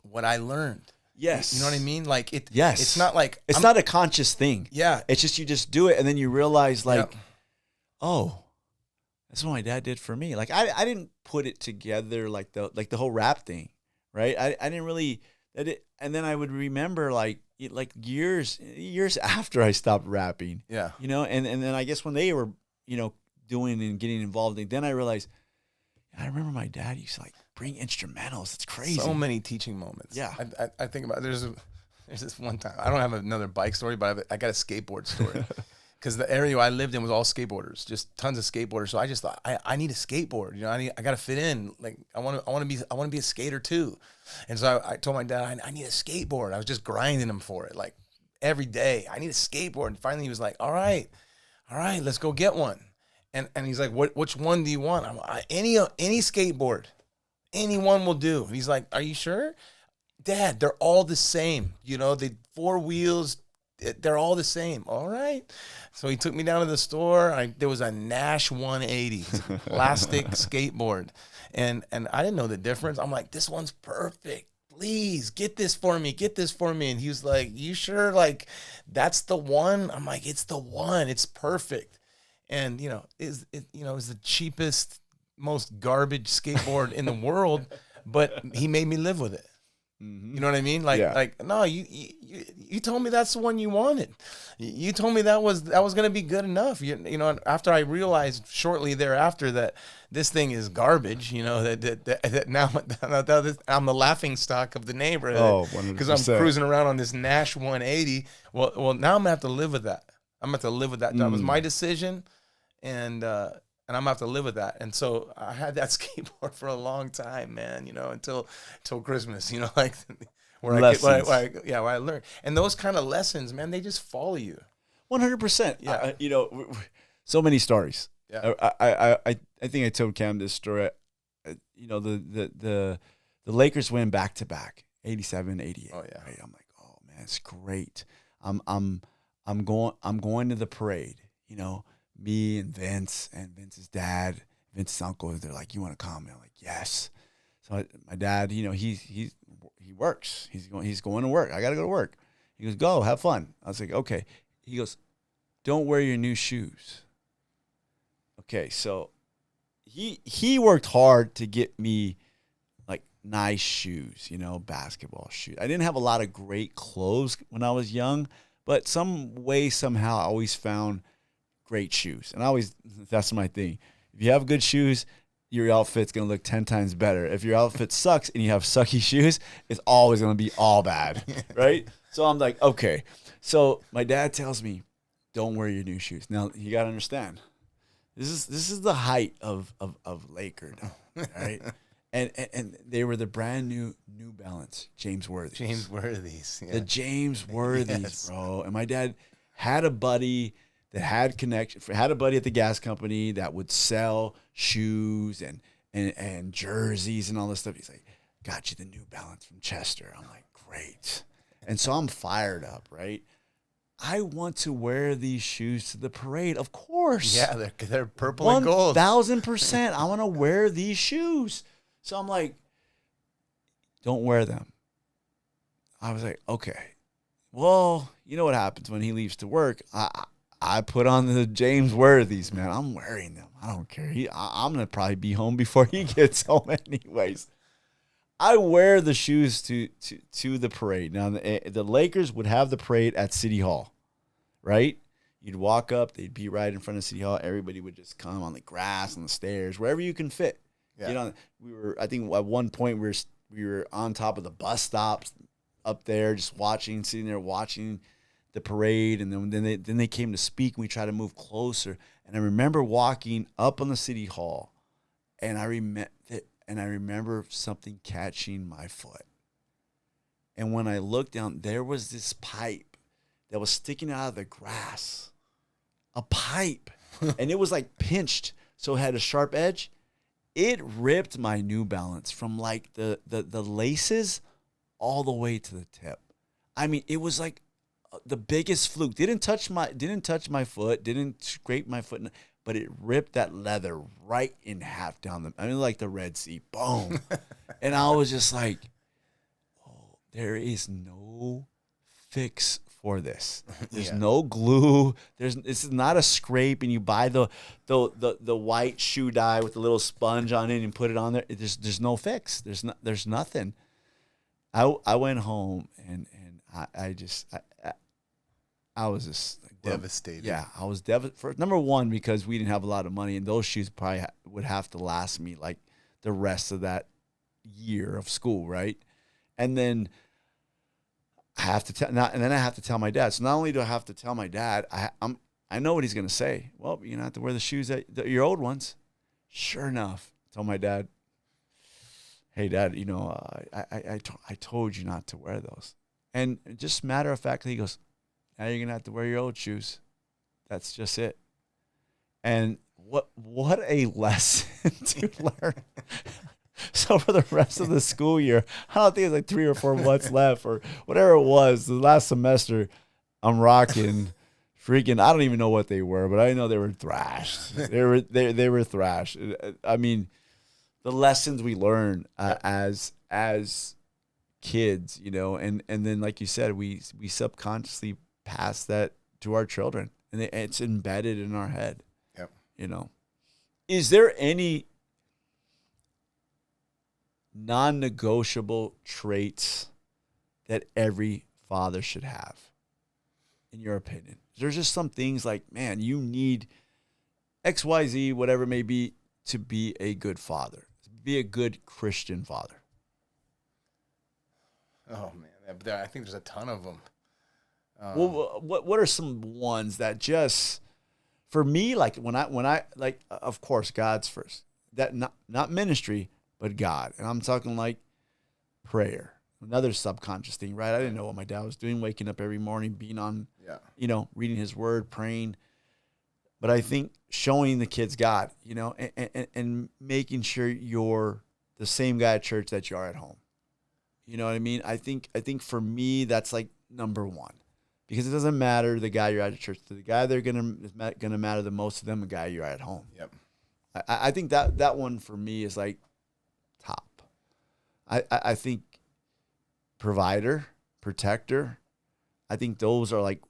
what I learned? Yes. You know what I mean? Like it. Yes. It's not like it's not a conscious thing. Yeah. It's just you just do it, and then you realize oh, that's what my dad did for me. Like I didn't put it together like the whole rap thing, right? I didn't really. And then I would remember like years after I stopped rapping. Yeah. And then I guess when they were doing and getting involved, then I realized I remember my dad used to like bring instrumentals. It's crazy. So many teaching moments. Yeah. I think about there's this one time. I don't have another bike story, but I got a skateboard story. Because the area I lived in was all skateboarders, just tons of skateboarders. So I just thought I need a skateboard. I got to fit in. Like I want to be a skater too. And so I told my dad I need a skateboard. I was just grinding him for it, like every day. I need a skateboard. And finally he was like, all right, let's go get one. And he's like, which one do you want? I'm like, any skateboard, any one will do. And he's like, are you sure? Dad, they're all the same. They 4 wheels. They're all the same. All right. So he took me down to the store. There was a Nash 180 plastic skateboard. And I didn't know the difference. I'm like, this one's perfect. Please get this for me. And he was like, you sure? Like, that's the one? I'm like, it's the one. It's perfect. And, it was the cheapest, most garbage skateboard in the world, but he made me live with it. Mm-hmm. You know what I mean? Like no, you told me that's the one you wanted. You told me that was going to be good enough. After I realized shortly thereafter that this thing is garbage, that now I'm the laughing stock of the neighborhood. Oh, because I'm cruising around on this Nash 180. Well, now I'm going to have to live with that. That was my decision, and I'm gonna have to live with that. And so I had that skateboard for a long time, man, until Christmas, where I learned. And those kind of lessons, man, they just follow you. 100%. Yeah. So many stories. Yeah. I think I told Cam this story. The Lakers win back to back, 87, 88. Oh yeah. Right? I'm like, oh man, it's great. I'm going to the parade, me and Vince's dad, Vince's uncle, they're like, you want to come? And I'm like, yes. So my dad, he works. He's going to work. I got to go to work. He goes, go, have fun. I was like, okay. He goes, don't wear your new shoes. Okay, so he worked hard to get me like nice shoes, basketball shoes. I didn't have a lot of great clothes when I was young, but some way, somehow, I always found great shoes. And that's my thing. If you have good shoes, your outfit's going to look 10 times better. If your outfit sucks and you have sucky shoes, it's always going to be all bad, right? So I'm like, okay. So my dad tells me, don't wear your new shoes. Now, you got to understand, this is the height of Lakerdom, right? And they were the brand new New Balance James Worthy. James Worthy's. Yeah. The James Worthies, Yes. bro. And my dad had a buddy that had had a buddy at the gas company that would sell shoes and jerseys and all this stuff. He's like, got you the New Balance from Chester. I'm like, great. And so I'm fired up, right? I want to wear these shoes to the parade, of course. Yeah, they're purple and gold. 1,000%. I want to wear these shoes. So I'm like, don't wear them. I was like, okay. Well, you know what happens when he leaves to work? I put on the James Worthies, man. I'm wearing them. I don't care. I'm going to probably be home before he gets home anyways. I wear the shoes to the parade. Now, the Lakers would have the parade at City Hall, right? You'd walk up. They'd be right in front of City Hall. Everybody would just come on the grass, on the stairs, wherever you can fit. Yeah. You know, I think at one point we were on top of the bus stops up there, just sitting there watching the parade, and then they came to speak, and we tried to move closer. And I remember walking up on the City Hall, and I remember something catching my foot. And when I looked down, there was this pipe that was sticking out of the grass, a pipe, and it was like pinched, so it had a sharp edge. It ripped my New Balance from like the laces all the way to the tip. I mean, it was like the biggest fluke. Didn't touch my foot, didn't scrape my foot, but it ripped that leather right in half down like the Red Sea. Boom. And I was just like, oh, there is no fix for this. There's no glue. This is not a scrape, and you buy the white shoe dye with the little sponge on it and put it on there. There's no fix. There's nothing. I went home and I was just like, devastated. Yeah, I was devastated. Number one, because we didn't have a lot of money, and those shoes probably would have to last me like the rest of that year of school, right? And then I have to tell my dad. So not only do I have to tell my dad, I know what he's gonna say. Well, you're gonna have to wear the shoes your old ones. Sure enough, I told my dad, hey, Dad, you know, I told you not to wear those. And just matter of fact, he goes, now you're going to have to wear your old shoes. That's just it. And what a lesson to learn. So for the rest of the school year, I don't think it's like 3 or 4 months left or whatever it was, the last semester, I'm rocking freaking, I don't even know what they were, but I know they were thrashed. They were thrashed. I mean, the lessons we learn as kids, you know, and then like you said, we subconsciously pass that to our children, and it's embedded in our head. Yep. You know, is there any non-negotiable traits that every father should have, in your opinion? There's just some things like, man, you need X, Y, Z, whatever it may be, to be a good father, be a good Christian father. Oh man, I think there's a ton of them. Well, what are some ones that just, for me, like when I like, of course, God's first. That not ministry, but God, and I'm talking like prayer, another subconscious thing, right? I didn't know what my dad was doing, waking up every morning, being on, you know, reading His Word, praying. But I think showing the kids God, you know, and making sure you're the same guy at church that you are at home. You know what I mean? I think for me, that's like number one, because it doesn't matter the guy you're at church. The guy they're gonna matter the most to them, the guy you're at home. Yep. I think that one for me is like top. I think provider, protector, I think those are like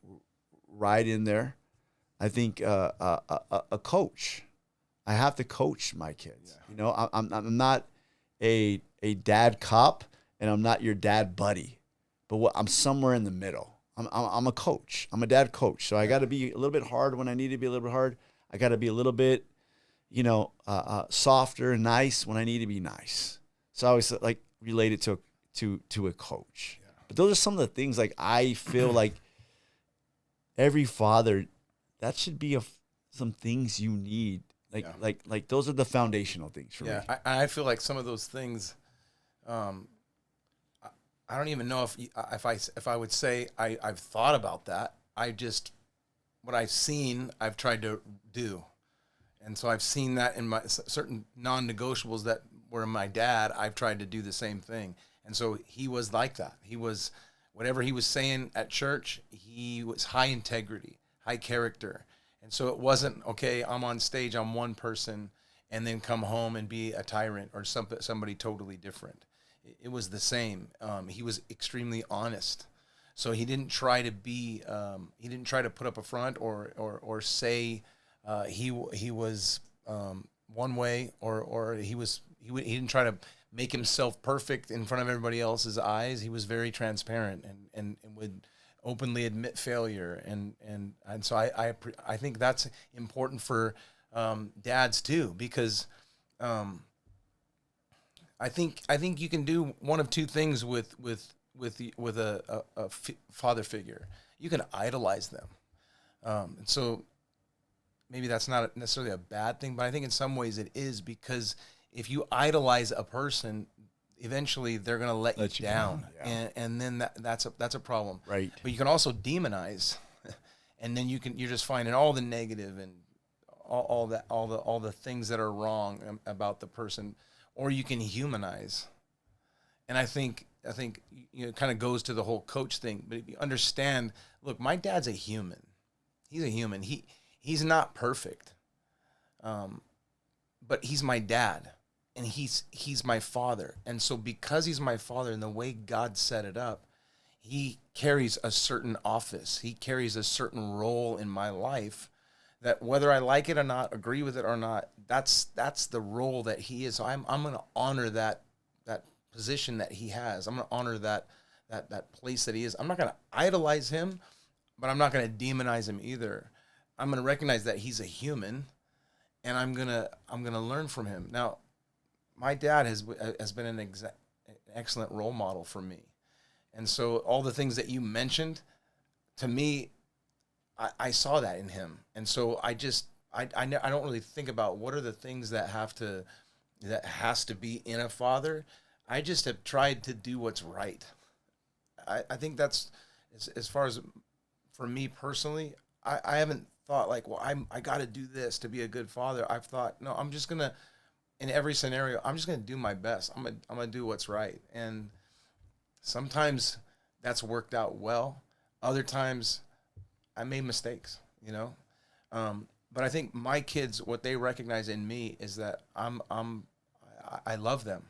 right in there. I think a coach. I have to coach my kids. Yeah. You know, I'm not a dad cop, and I'm not your dad buddy, but I'm somewhere in the middle. I'm a coach. I'm a dad coach. So I got to be a little bit hard when I need to be a little bit hard. I got to be a little bit, you know, softer and nice when I need to be nice. So I always like relate it to a coach. Yeah. But those are some of the things like I feel like every father, that should be some things you need Like those are the foundational things for me. I feel like some of those things, I don't even know if I would say I've thought about that. What I've seen, I've tried to do. And so I've seen that in my certain non-negotiables that were my dad. I've tried to do the same thing. And so he was like that. He was, whatever he was saying at church, he was high integrity, high character. And so it wasn't, okay, I'm on stage, I'm one person, and then come home and be a tyrant or somebody totally different. It was the same. He was extremely honest. So he didn't try to be, he didn't try to put up a front or say he was one way or he didn't try to make himself perfect in front of everybody else's eyes. He was very transparent and would openly admit failure. And so I think that's important for dads too, because I think you can do one of two things with a father figure. You can idolize them, and so maybe that's not necessarily a bad thing, but I think in some ways it is, because if you idolize a person, eventually they're going to let you down. Yeah. And then that's a problem. Right. But you can also demonize, and then you're just finding all the negative and all the things that are wrong about the person, or you can humanize. And I think it kind of goes to the whole coach thing. But if you understand, look, my dad's a human. He's a human. He's not perfect, but he's my dad, and he's my father. And so because he's my father and the way God set it up, he carries a certain office. He carries a certain role in my life that, whether I like it or not, agree with it or not, that's the role that he is. So I'm going to honor that position that he has. I'm going to honor that place that he is. I'm not going to idolize him, but I'm not going to demonize him either. I'm going to recognize that he's a human, and I'm going to learn from him. Now, my dad has been an excellent role model for me. And so all the things that you mentioned, to me, I saw that in him. And so I don't really think about what are the things that has to be in a father. I just have tried to do what's right. I think that's, as far as for me personally, I haven't thought like, well, I got to do this to be a good father. I've thought, no, I'm just going to, in every scenario, I'm just going to do my best. I'm going to do what's right. And sometimes that's worked out well. Other times I made mistakes, but I think my kids, what they recognize in me is that I love them.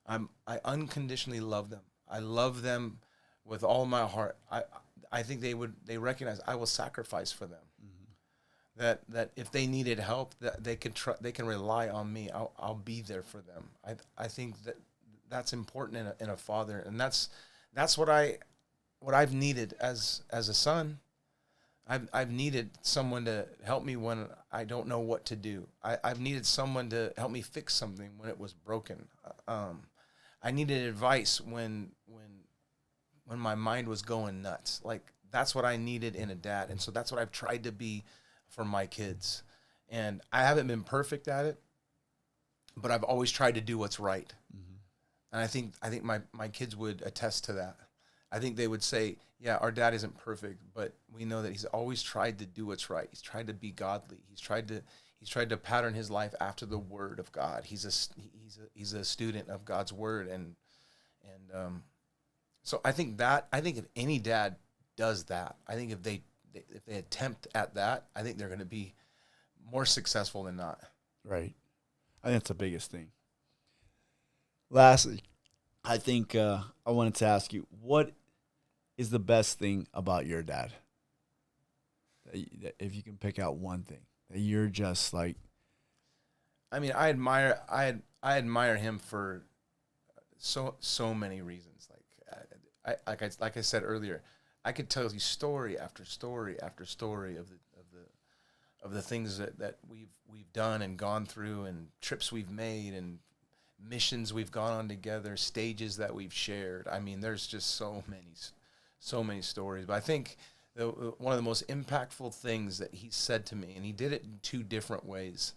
I unconditionally love them. I love them with all my heart. I think they recognize I will sacrifice for them. Mm-hmm. That if they needed help, that they can rely on me. I'll be there for them. I think that's important in a father, and that's what I've needed as a son. I've needed someone to help me when I don't know what to do. I've needed someone to help me fix something when it was broken. I needed advice when my mind was going nuts. Like, that's what I needed in a dad. And so that's what I've tried to be for my kids. And I haven't been perfect at it, but I've always tried to do what's right. Mm-hmm. And I think my kids would attest to that. I think they would say, yeah, our dad isn't perfect, but we know that he's always tried to do what's right. He's tried to be godly. He's tried to pattern his life after the word of God. He's a student of God's word. And so I think if any dad does that, I think if they attempt at that, I think they're going to be more successful than not. Right. I think that's the biggest thing. Lastly, I think I wanted to ask you, what is the best thing about your dad? If you can pick out one thing that you're just like, I mean, I admire him for so many reasons. Like I said earlier, I could tell you story after story after story of the things that we've done and gone through, and trips we've made, and missions we've gone on together, stages that we've shared. I mean, there's just so many stories. But I think one of the most impactful things that he said to me, and he did it in two different ways.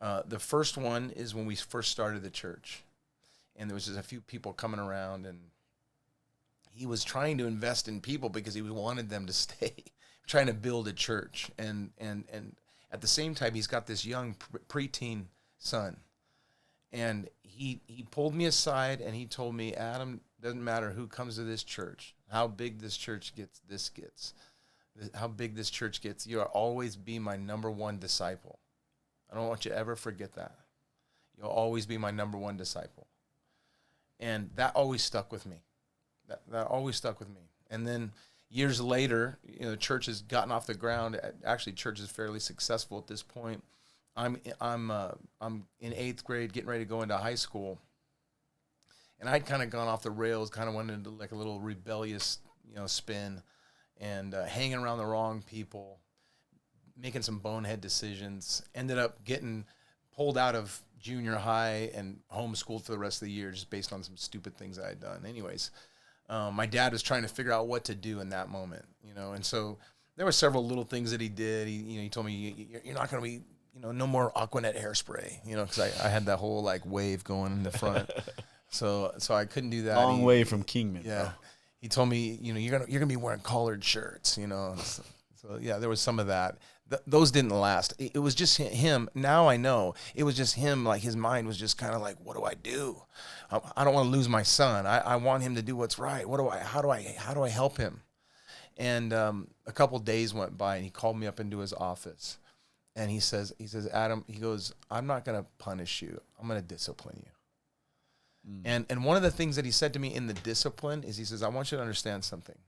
The first one is when we first started the church, and there was just a few people coming around, and he was trying to invest in people because he wanted them to stay, trying to build a church. And at the same time, he's got this young preteen son. And he pulled me aside and he told me, Adam, doesn't matter who comes to this church, how big this church gets, how big this church gets, you'll always be my number one disciple. I don't want you to ever forget that. You'll always be my number one disciple. And that always stuck with me. That always stuck with me. And then years later, the church has gotten off the ground. Actually, church is fairly successful at this point. I'm in 8th grade, getting ready to go into high school, and I'd kind of gone off the rails, kind of went into like a little rebellious, spin, and hanging around the wrong people, making some bonehead decisions. Ended up getting pulled out of junior high and homeschooled for the rest of the year, just based on some stupid things I had done. Anyways. My dad was trying to figure out what to do in that moment, and so there were several little things that he did. He told me, you're not going to be, no more Aquanet hairspray, because I had that whole like wave going in the front. so I couldn't do that. Long way from Kingman. Yeah. Bro. He told me, you're going to be wearing collared shirts, So yeah, there was some of that. Those didn't last. It was just him. Now I know it was just him. Like his mind was just kind of like, what do I do? I don't want to lose my son. I want him to do what's right. How do I help him? And a couple days went by, and he called me up into his office, and he says, Adam, he goes, I'm not going to punish you. I'm going to discipline you. And one of the things that he said to me in the discipline is, he says, I want you to understand something.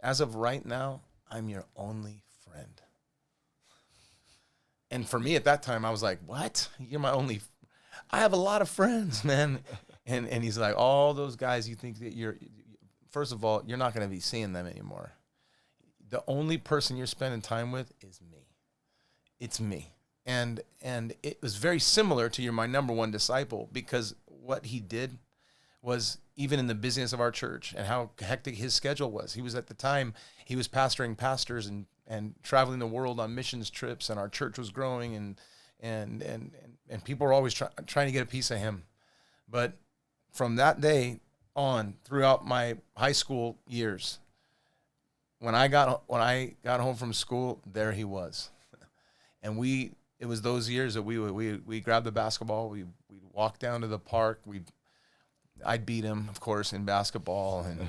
As of right now, I'm your only friend. And for me at that time, I was like, what? You're my only, I have a lot of friends, man. And he's like, all those guys you think that first of all, you're not going to be seeing them anymore. The only person you're spending time with is me. It's me. And it was very similar to you're my number one disciple, because what he did was, even in the business of our church and how hectic his schedule was. He was, at the time, he was pastoring pastors and traveling the world on missions trips, and our church was growing, and people were always trying to get a piece of him. But from that day on, throughout my high school years, when I got home from school, there he was. And it was those years that we grabbed the basketball, we'd walk down to the park, I'd beat him, of course, in basketball, and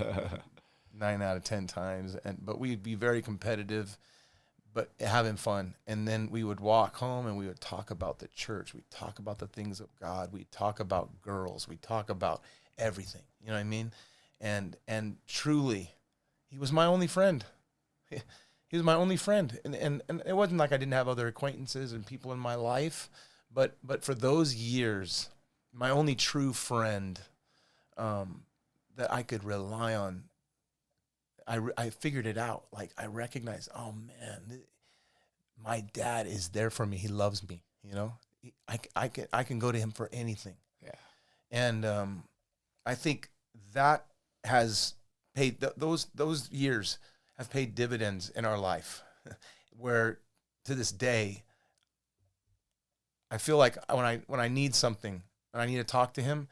9 out of 10 times. But we'd be very competitive, but having fun. And then we would walk home, and we would talk about the church. We'd talk about the things of God. We'd talk about girls. We'd talk about everything. You know what I mean? And truly, he was my only friend. He was my only friend. And it wasn't like I didn't have other acquaintances and people in my life, but for those years, my only true friend that I could rely on, I figured it out. Like, I recognized, oh man, my dad is there for me. He loves me. I can go to him for anything. Yeah. And I think that has paid, those years have paid dividends in our life, where to this day, I feel like when I need something and I need to talk to him,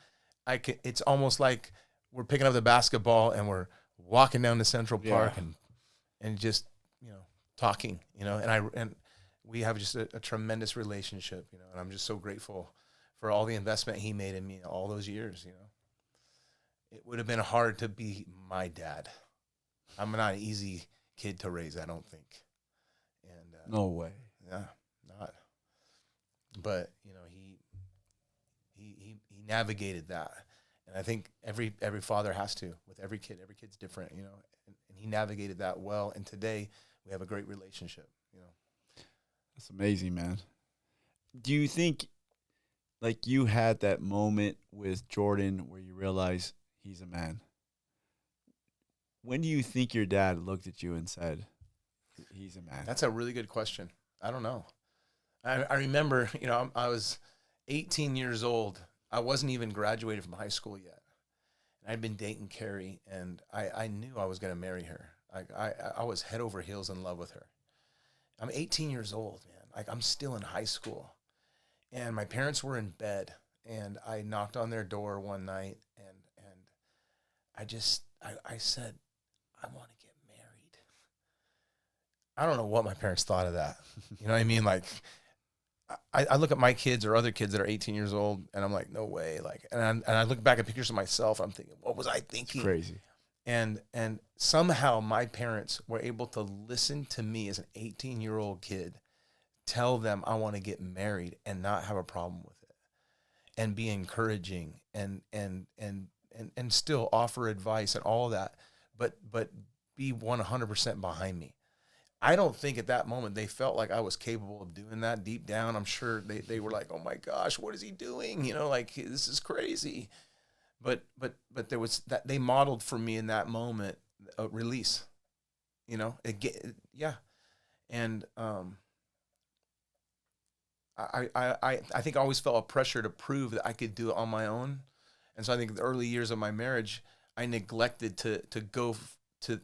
it's almost like we're picking up the basketball and we're walking down to Central Park and just, talking, and we have just a tremendous relationship, and I'm just so grateful for all the investment he made in me all those years. It would have been hard to be my dad. I'm not an easy kid to raise, I don't think. And No way. yeah, not. But he navigated that, and I think every father has to, with every kid. Every kid's different, and he navigated that well. And today we have a great relationship. That's amazing, man. Do you think, like, you had that moment with Jordan where you realize he's a man? When do you think your dad looked at you and said, he's a man? That's a really good question. I don't know. I remember, I was 18 years old. I wasn't even graduated from high school yet. And I'd been dating Carrie, and I knew I was going to marry her. Like I was head over heels in love with her. I'm 18 years old, man. Like I'm still in high school, and my parents were in bed, and I knocked on their door one night, and I said, I want to get married. I don't know what my parents thought of that. You know what I mean? Like, I look at my kids or other kids that are 18 years old, and I'm like, no way. Like, and I look back at pictures of myself. I'm thinking, what was I thinking? It's crazy. And somehow my parents were able to listen to me as an 18-year-old kid, tell them I want to get married and not have a problem with it, and be encouraging and still offer advice and all that, but be 100% behind me. I don't think at that moment they felt like I was capable of doing that. Deep down, I'm sure they were like, oh my gosh, what is he doing? You know, like, this is crazy. But there was that they modeled for me in that moment a release, you know, yeah. And I think I always felt a pressure to prove that I could do it on my own. And so I think the early years of my marriage, I neglected to go to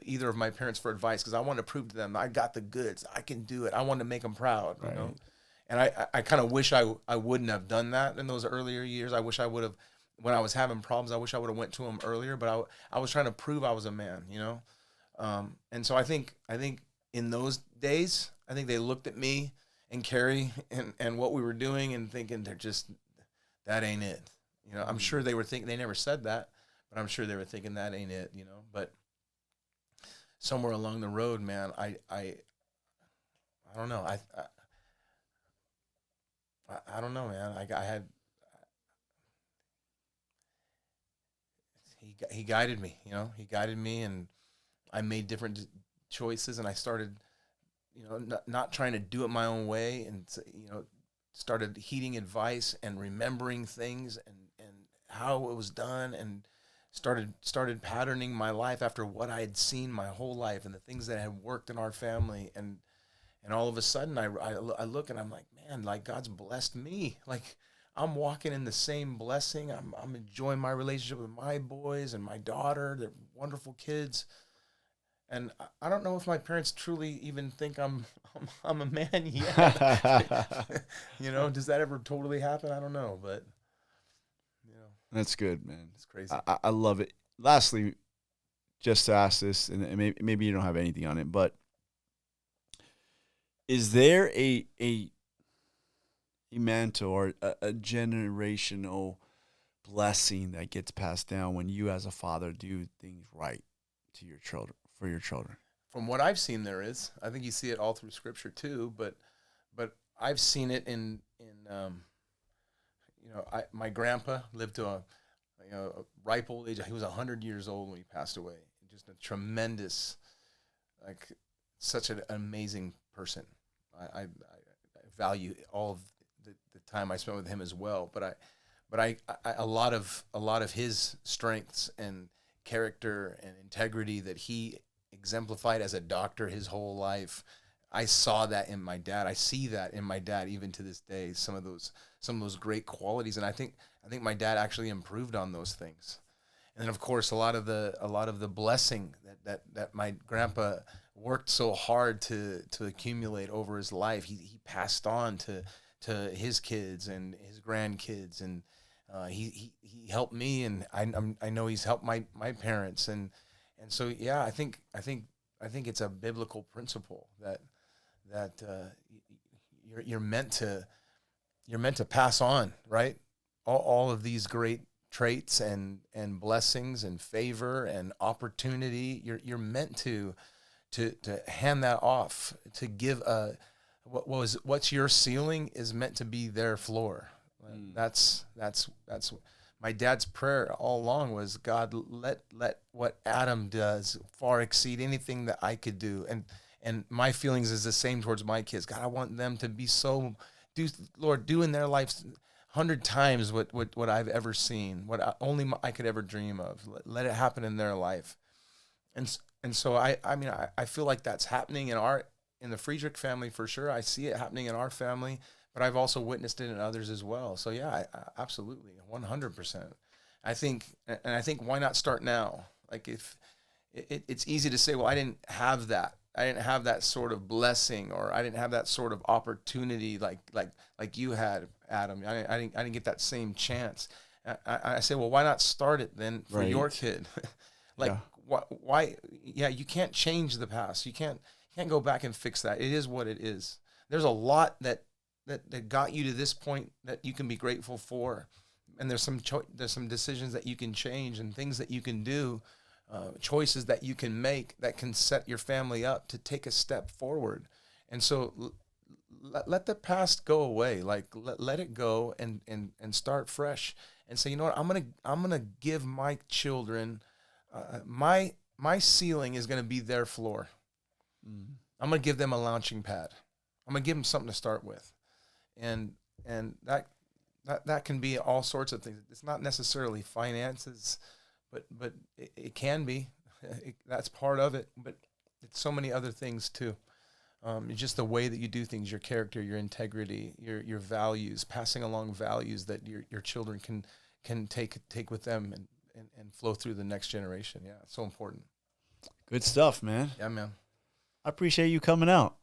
either of my parents for advice, because I wanted to prove to them I got the goods, I can do it. I wanted to make them proud, you know. And I kind of wish I wouldn't have done that in those earlier years. I wish I would have, when I was having problems, I wish I would have went to them earlier. But I was trying to prove I was a man, you know. And so I think in those days, I think they looked at me and Carrie and what we were doing and thinking, that ain't it. You know, I'm sure they were thinking, they never said that, but I'm sure they were thinking that ain't it, you know. But somewhere along the road, man, I don't know. I don't know, man. He guided me, you know. He guided me, and I made different choices, and I started, you know, not trying to do it my own way, and, you know, started heeding advice and remembering things and how it was done, and started patterning my life after what I had seen my whole life and the things that had worked in our family. And all of a sudden I look and I'm like, man, like, God's blessed me. Like, I'm walking in the same blessing. I'm enjoying my relationship with my boys and my daughter. They're wonderful kids. And I don't know if my parents truly even think I'm a man yet. You know, does that ever totally happen? I don't know, but, you know. That's good, man. It's crazy. I love it. Lastly, just to ask this, and maybe you don't have anything on it, but is there a mantle or a generational blessing that gets passed down when you as a father do things right to your children, for your children? From what I've seen, there is. I think you see it all through Scripture too. But I've seen it in you know, my grandpa lived to a ripe old age. He was 100 years old when he passed away. Just a tremendous, like, such an amazing person. I value all of the time I spent with him as well. But a lot of his strengths and character and integrity that he exemplified as a doctor his whole life, I saw that in my dad. I see that in my dad even to this day. Some of those great qualities, and I think my dad actually improved on those things. And then, of course, a lot of the blessing that my grandpa worked so hard to accumulate over his life, he passed on to his kids and his grandkids, and he helped me, and I know he's helped my parents, and so, yeah, I think it's a biblical principle that you're meant to pass on, right? All of these great traits and blessings and favor and opportunity. You're meant to hand that off, to give what's your ceiling is meant to be their floor. That's my dad's prayer all along was, God, let what Adam does far exceed anything that I could do. And my feelings is the same towards my kids. God, I want them to be do in their lives 100 times what I've ever seen, what only I could ever dream of. Let it happen in their life. And so I feel like that's happening in the Friedrich family for sure. I see it happening in our family, but I've also witnessed it in others as well. So yeah, I absolutely, 100%. I think why not start now? Like, it's easy to say, well, I didn't have that. I didn't have that sort of blessing, or I didn't have that sort of opportunity like you had, Adam. I didn't get that same chance. I say, well, why not start it then for your kid? Why? Yeah, you can't change the past. You can't go back and fix that. It is what it is. There's a lot that got you to this point that you can be grateful for, and there's some decisions that you can change and things that you can do. Choices that you can make that can set your family up to take a step forward. And so let the past go away. Like let it go and start fresh and say, you know what, I'm gonna give my children my ceiling is gonna be their floor. I'm gonna give them a launching pad. I'm gonna give them something to start with. And that can be all sorts of things. It's not necessarily finances, but it can be. That's part of it. But it's so many other things too. It's just the way that you do things, your character, your integrity, your values, passing along values that your children can take with them and flow through the next generation. Yeah, it's so important. Good stuff, man. Yeah, man. I appreciate you coming out.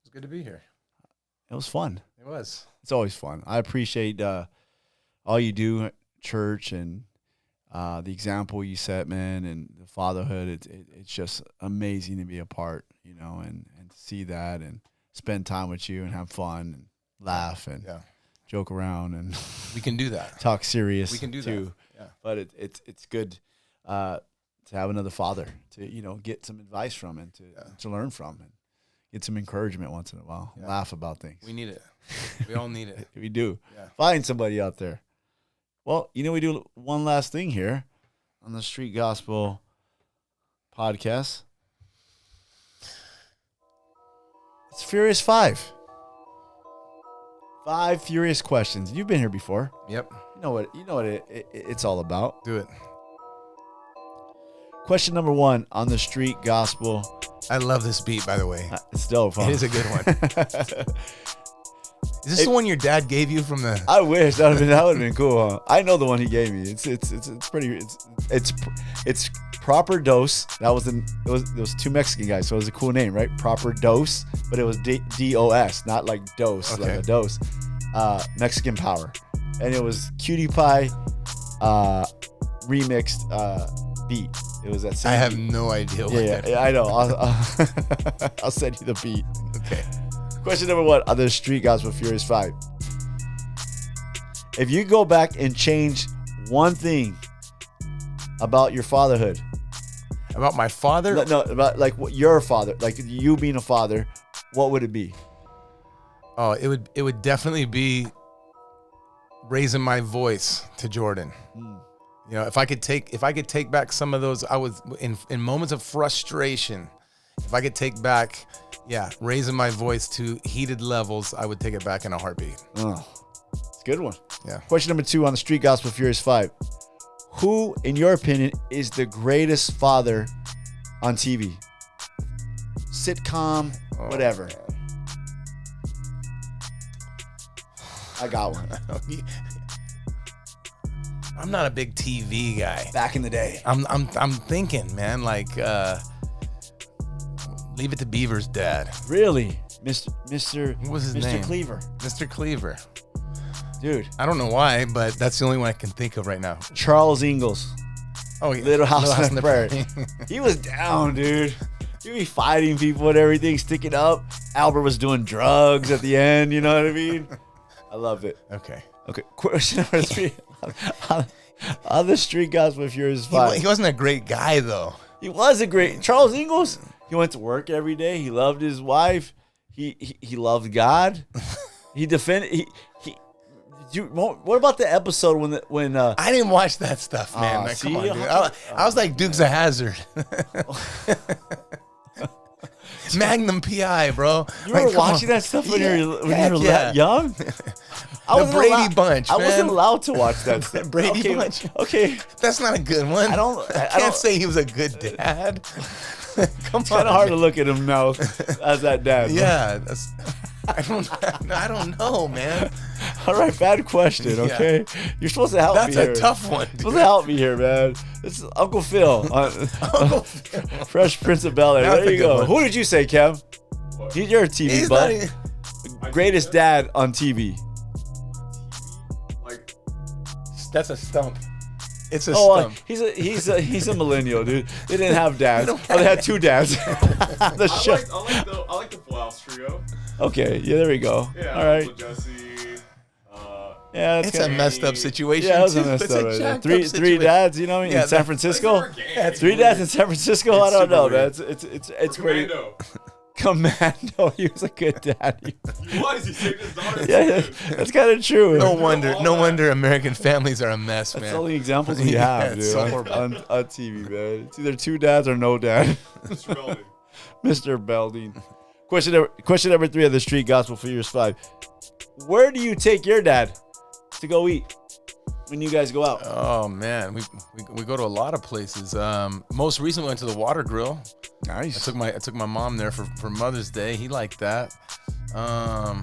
It's good to be here. It was fun. It was. It's always fun. I appreciate all you do at church and the example you set, man, and the fatherhood. It's just amazing to be a part, you know, and to see that and spend time with you and have fun and laugh and joke around, and we can do that. Talk serious. We can do too. that. Yeah. But it's good to have another father to, you know, get some advice from and to learn from and get some encouragement once in a while. Yeah. Laugh about things. We need it. We all need it. We do. Yeah. Find somebody out there. Well, you know, we do one last thing here on the Street Gospel podcast. It's Furious 5. 5 furious questions. You've been here before. Yep. You know what it's all about. Do it. Question number 1 on the Street Gospel. I love this beat, by the way. It's dope, huh? It is a good one. Is this the one your dad gave you from the? I wish that would have been cool. Huh? I know the one he gave me. It's pretty. It's Proper Dose. That was it was 2 Mexican guys, so it was a cool name, right? Proper Dose, but it was DOS, not like dose, like a dose. Mexican Power, and it was Cutie Pie remixed beat. It was that same I have beat. no idea what that is. Yeah, I know. I'll send you the beat. Okay. Question number 1 on the Street Gospel Furious 5. If you go back and change one thing about your fatherhood. About my father? No, about like what your father, like you being a father, what would it be? Oh, it would definitely be raising my voice to Jordan. You know, if I could take back some of those, I was in moments of frustration. If I could take back, raising my voice to heated levels, I would take it back in a heartbeat. Oh, it's a good one. Yeah. Question number 2 on the Street Gospel Furious 5. Who, in your opinion, is the greatest father on TV? Sitcom, whatever. I got one. I'm not a big TV guy. Back in the day. I'm thinking, man, like Leave It to Beaver's dad. Really? Mr. What was his Mr. name? Cleaver. Mr. Cleaver. Dude. I don't know why, but that's the only one I can think of right now. Charles Ingalls. Oh, yeah. Little House on the Prairie. He was down, dude. He'd be fighting people and everything, sticking up. Albert was doing drugs at the end, you know what I mean? I love it. Okay. Question number 3. On the Street Gospel Furious 5. He wasn't a great guy, though. He was a great... Charles Ingalls, he went to work every day. He loved his wife. He loved God. He defended... What about the episode when I didn't watch that stuff, man. Like, come on, dude. I was like Dukes of Hazzard. Magnum PI, bro. You were watching that stuff when you were that young? The Brady Bunch, man. I wasn't allowed to watch that stuff. Brady Bunch. Okay. That's not a good one. I can't say he was a good dad. Come on. It's kind of hard to look at him now as that dad. Yeah. I don't know, man. All right, bad question. Okay, you're supposed to help me here. That's a tough one, dude. You're supposed to help me here, man. It's Uncle Phil. Fresh Prince of Bel-Air. That's There a you good go. one. Who did you say, Kev? You're a TV He's butt. not even- Greatest dad on TV. Like, That's a stump. It's a Oh, stump. he's a millennial, dude. They didn't have dads. They had two dads. The show. I like the Full House trio. Okay, yeah, there we go. Yeah, All right. Uncle Jesse. Yeah, It's a messed up situation. Yeah, it was a too. messed It's up. a Right? jacked up Three situation. dads, you know, in Yeah, San Francisco. That's Three dads in San Francisco. I don't super know, man. weird. It's pretty. Commando. Commando. He was a good dad. He was. He saved his daughter. Yeah, that's kind of true. No wonder American families are a mess, That's man. the only examples we Yeah, have, it's dude, so on horrible. on TV, man. It's either two dads or no dad. Mr. Belding. Mr. Belding. Question number 3 of the Street Gospel for years 5. Where do you take your dad to go eat when you guys go out? Oh man, we go to a lot of places. Most recently went to the Water Grill. Nice. I took my mom there for Mother's Day. He liked that. I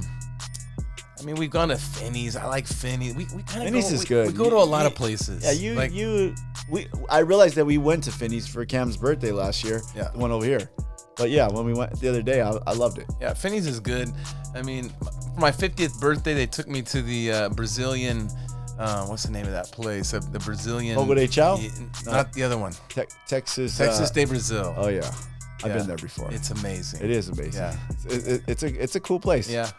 mean, we've gone to Finney's. I like Finney's. We kind of Finney's is good. We go to a lot of places. Yeah, I realized that we went to Finney's for Cam's birthday last year. Yeah. The one over here. But yeah, when we went the other day, I loved it. Yeah, Finney's is good. I mean, for my 50th birthday, they took me to the Brazilian. What's the name of that place? The Brazilian. Fogo de Chao? Not the other one. Texas. Texas de Brazil. Oh yeah, I've Yeah. been there before. It's amazing. It is amazing. Yeah. It's a cool place. Yeah,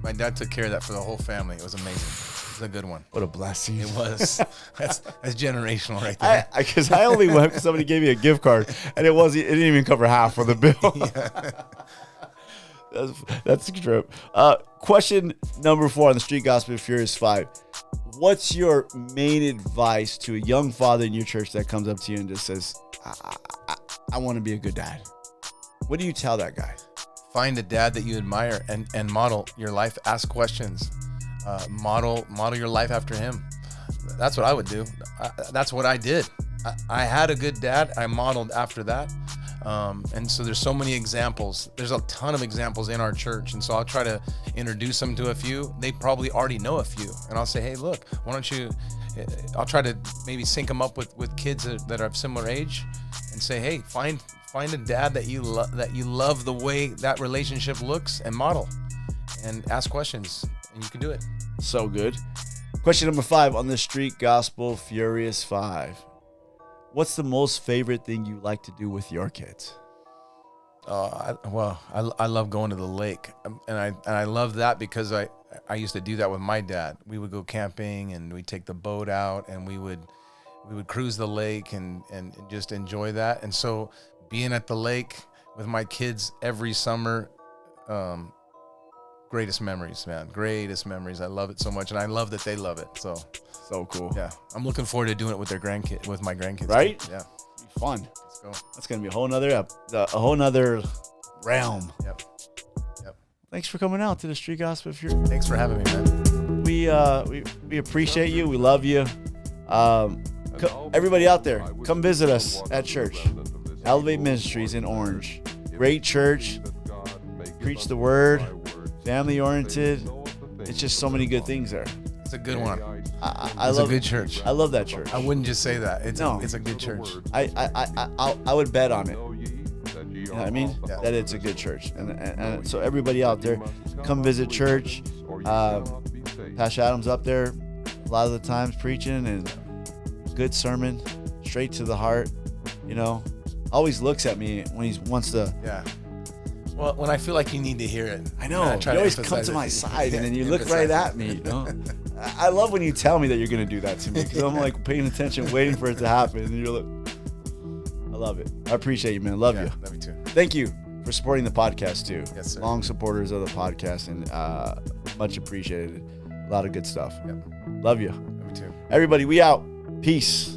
my dad took care of that for the whole family. It was amazing. It was a good one. What a blessing. It was. That's generational right there. Because I only went because somebody gave me a gift card, and it didn't even cover half of the bill. That's a trip. Question number 4 on the Street Gospel of Furious 5. What's your main advice to a young father in your church that comes up to you and just says, I want to be a good dad? What do you tell that guy? Find a dad that you admire and model your life. Ask questions. Model your life after him. That's what I would do. That's what I did. I had a good dad. I modeled after that. And so there's so many examples. There's a ton of examples in our church. And so I'll try to introduce them to a few. They probably already know a few. And I'll say, hey, look, why don't you, I'll try to maybe sync them up with kids that are of similar age and say, hey, find a dad that you love the way that relationship looks and model and ask questions and you can do it. So good. Question number 5 on the Street Gospel Furious 5. What's the most favorite thing you like to do with your kids? I love going to the lake, and I love that because I used to do that with my dad. We would go camping and we'd take the boat out and we would cruise the lake and just enjoy that. And so being at the lake with my kids every summer, greatest memories, man. Greatest memories. I love it so much, and I love that they love it. So cool. yeah, I'm looking forward to doing it with my grandkids. Right? Too. Yeah. Fun. Let's go. That's gonna be a whole nother realm. Yep. Thanks for coming out to the Street Gospel Furious. Thanks for having me, man. We appreciate you. We love you. Everybody out there, come visit us at church. Elevate Ministries in Orange. Great church. Preach the word. Family oriented. It's just so many good things there. It's a good one. It's a good church. I love that church. I wouldn't just say that. It's a good church. I would bet on it. You know what I mean? Yeah. That it's a good church. And so everybody out there, come visit church. Pastor Adam's up there a lot of the times preaching, and good sermon, straight to the heart. You know, always looks at me when he wants to. Yeah. Well, when I feel like you need to hear it. I know. You always come to my side, and then you look right at me. You know, I love when you tell me that you're gonna do that to me, because I'm like paying attention, waiting for it to happen, and you're like, I love it. I appreciate you, man. Love you. Love you too. Thank you for supporting the podcast too. Yes, sir. Long supporters of the podcast, and much appreciated. A lot of good stuff. Yep. Love you. Love you too. Everybody, we out. Peace.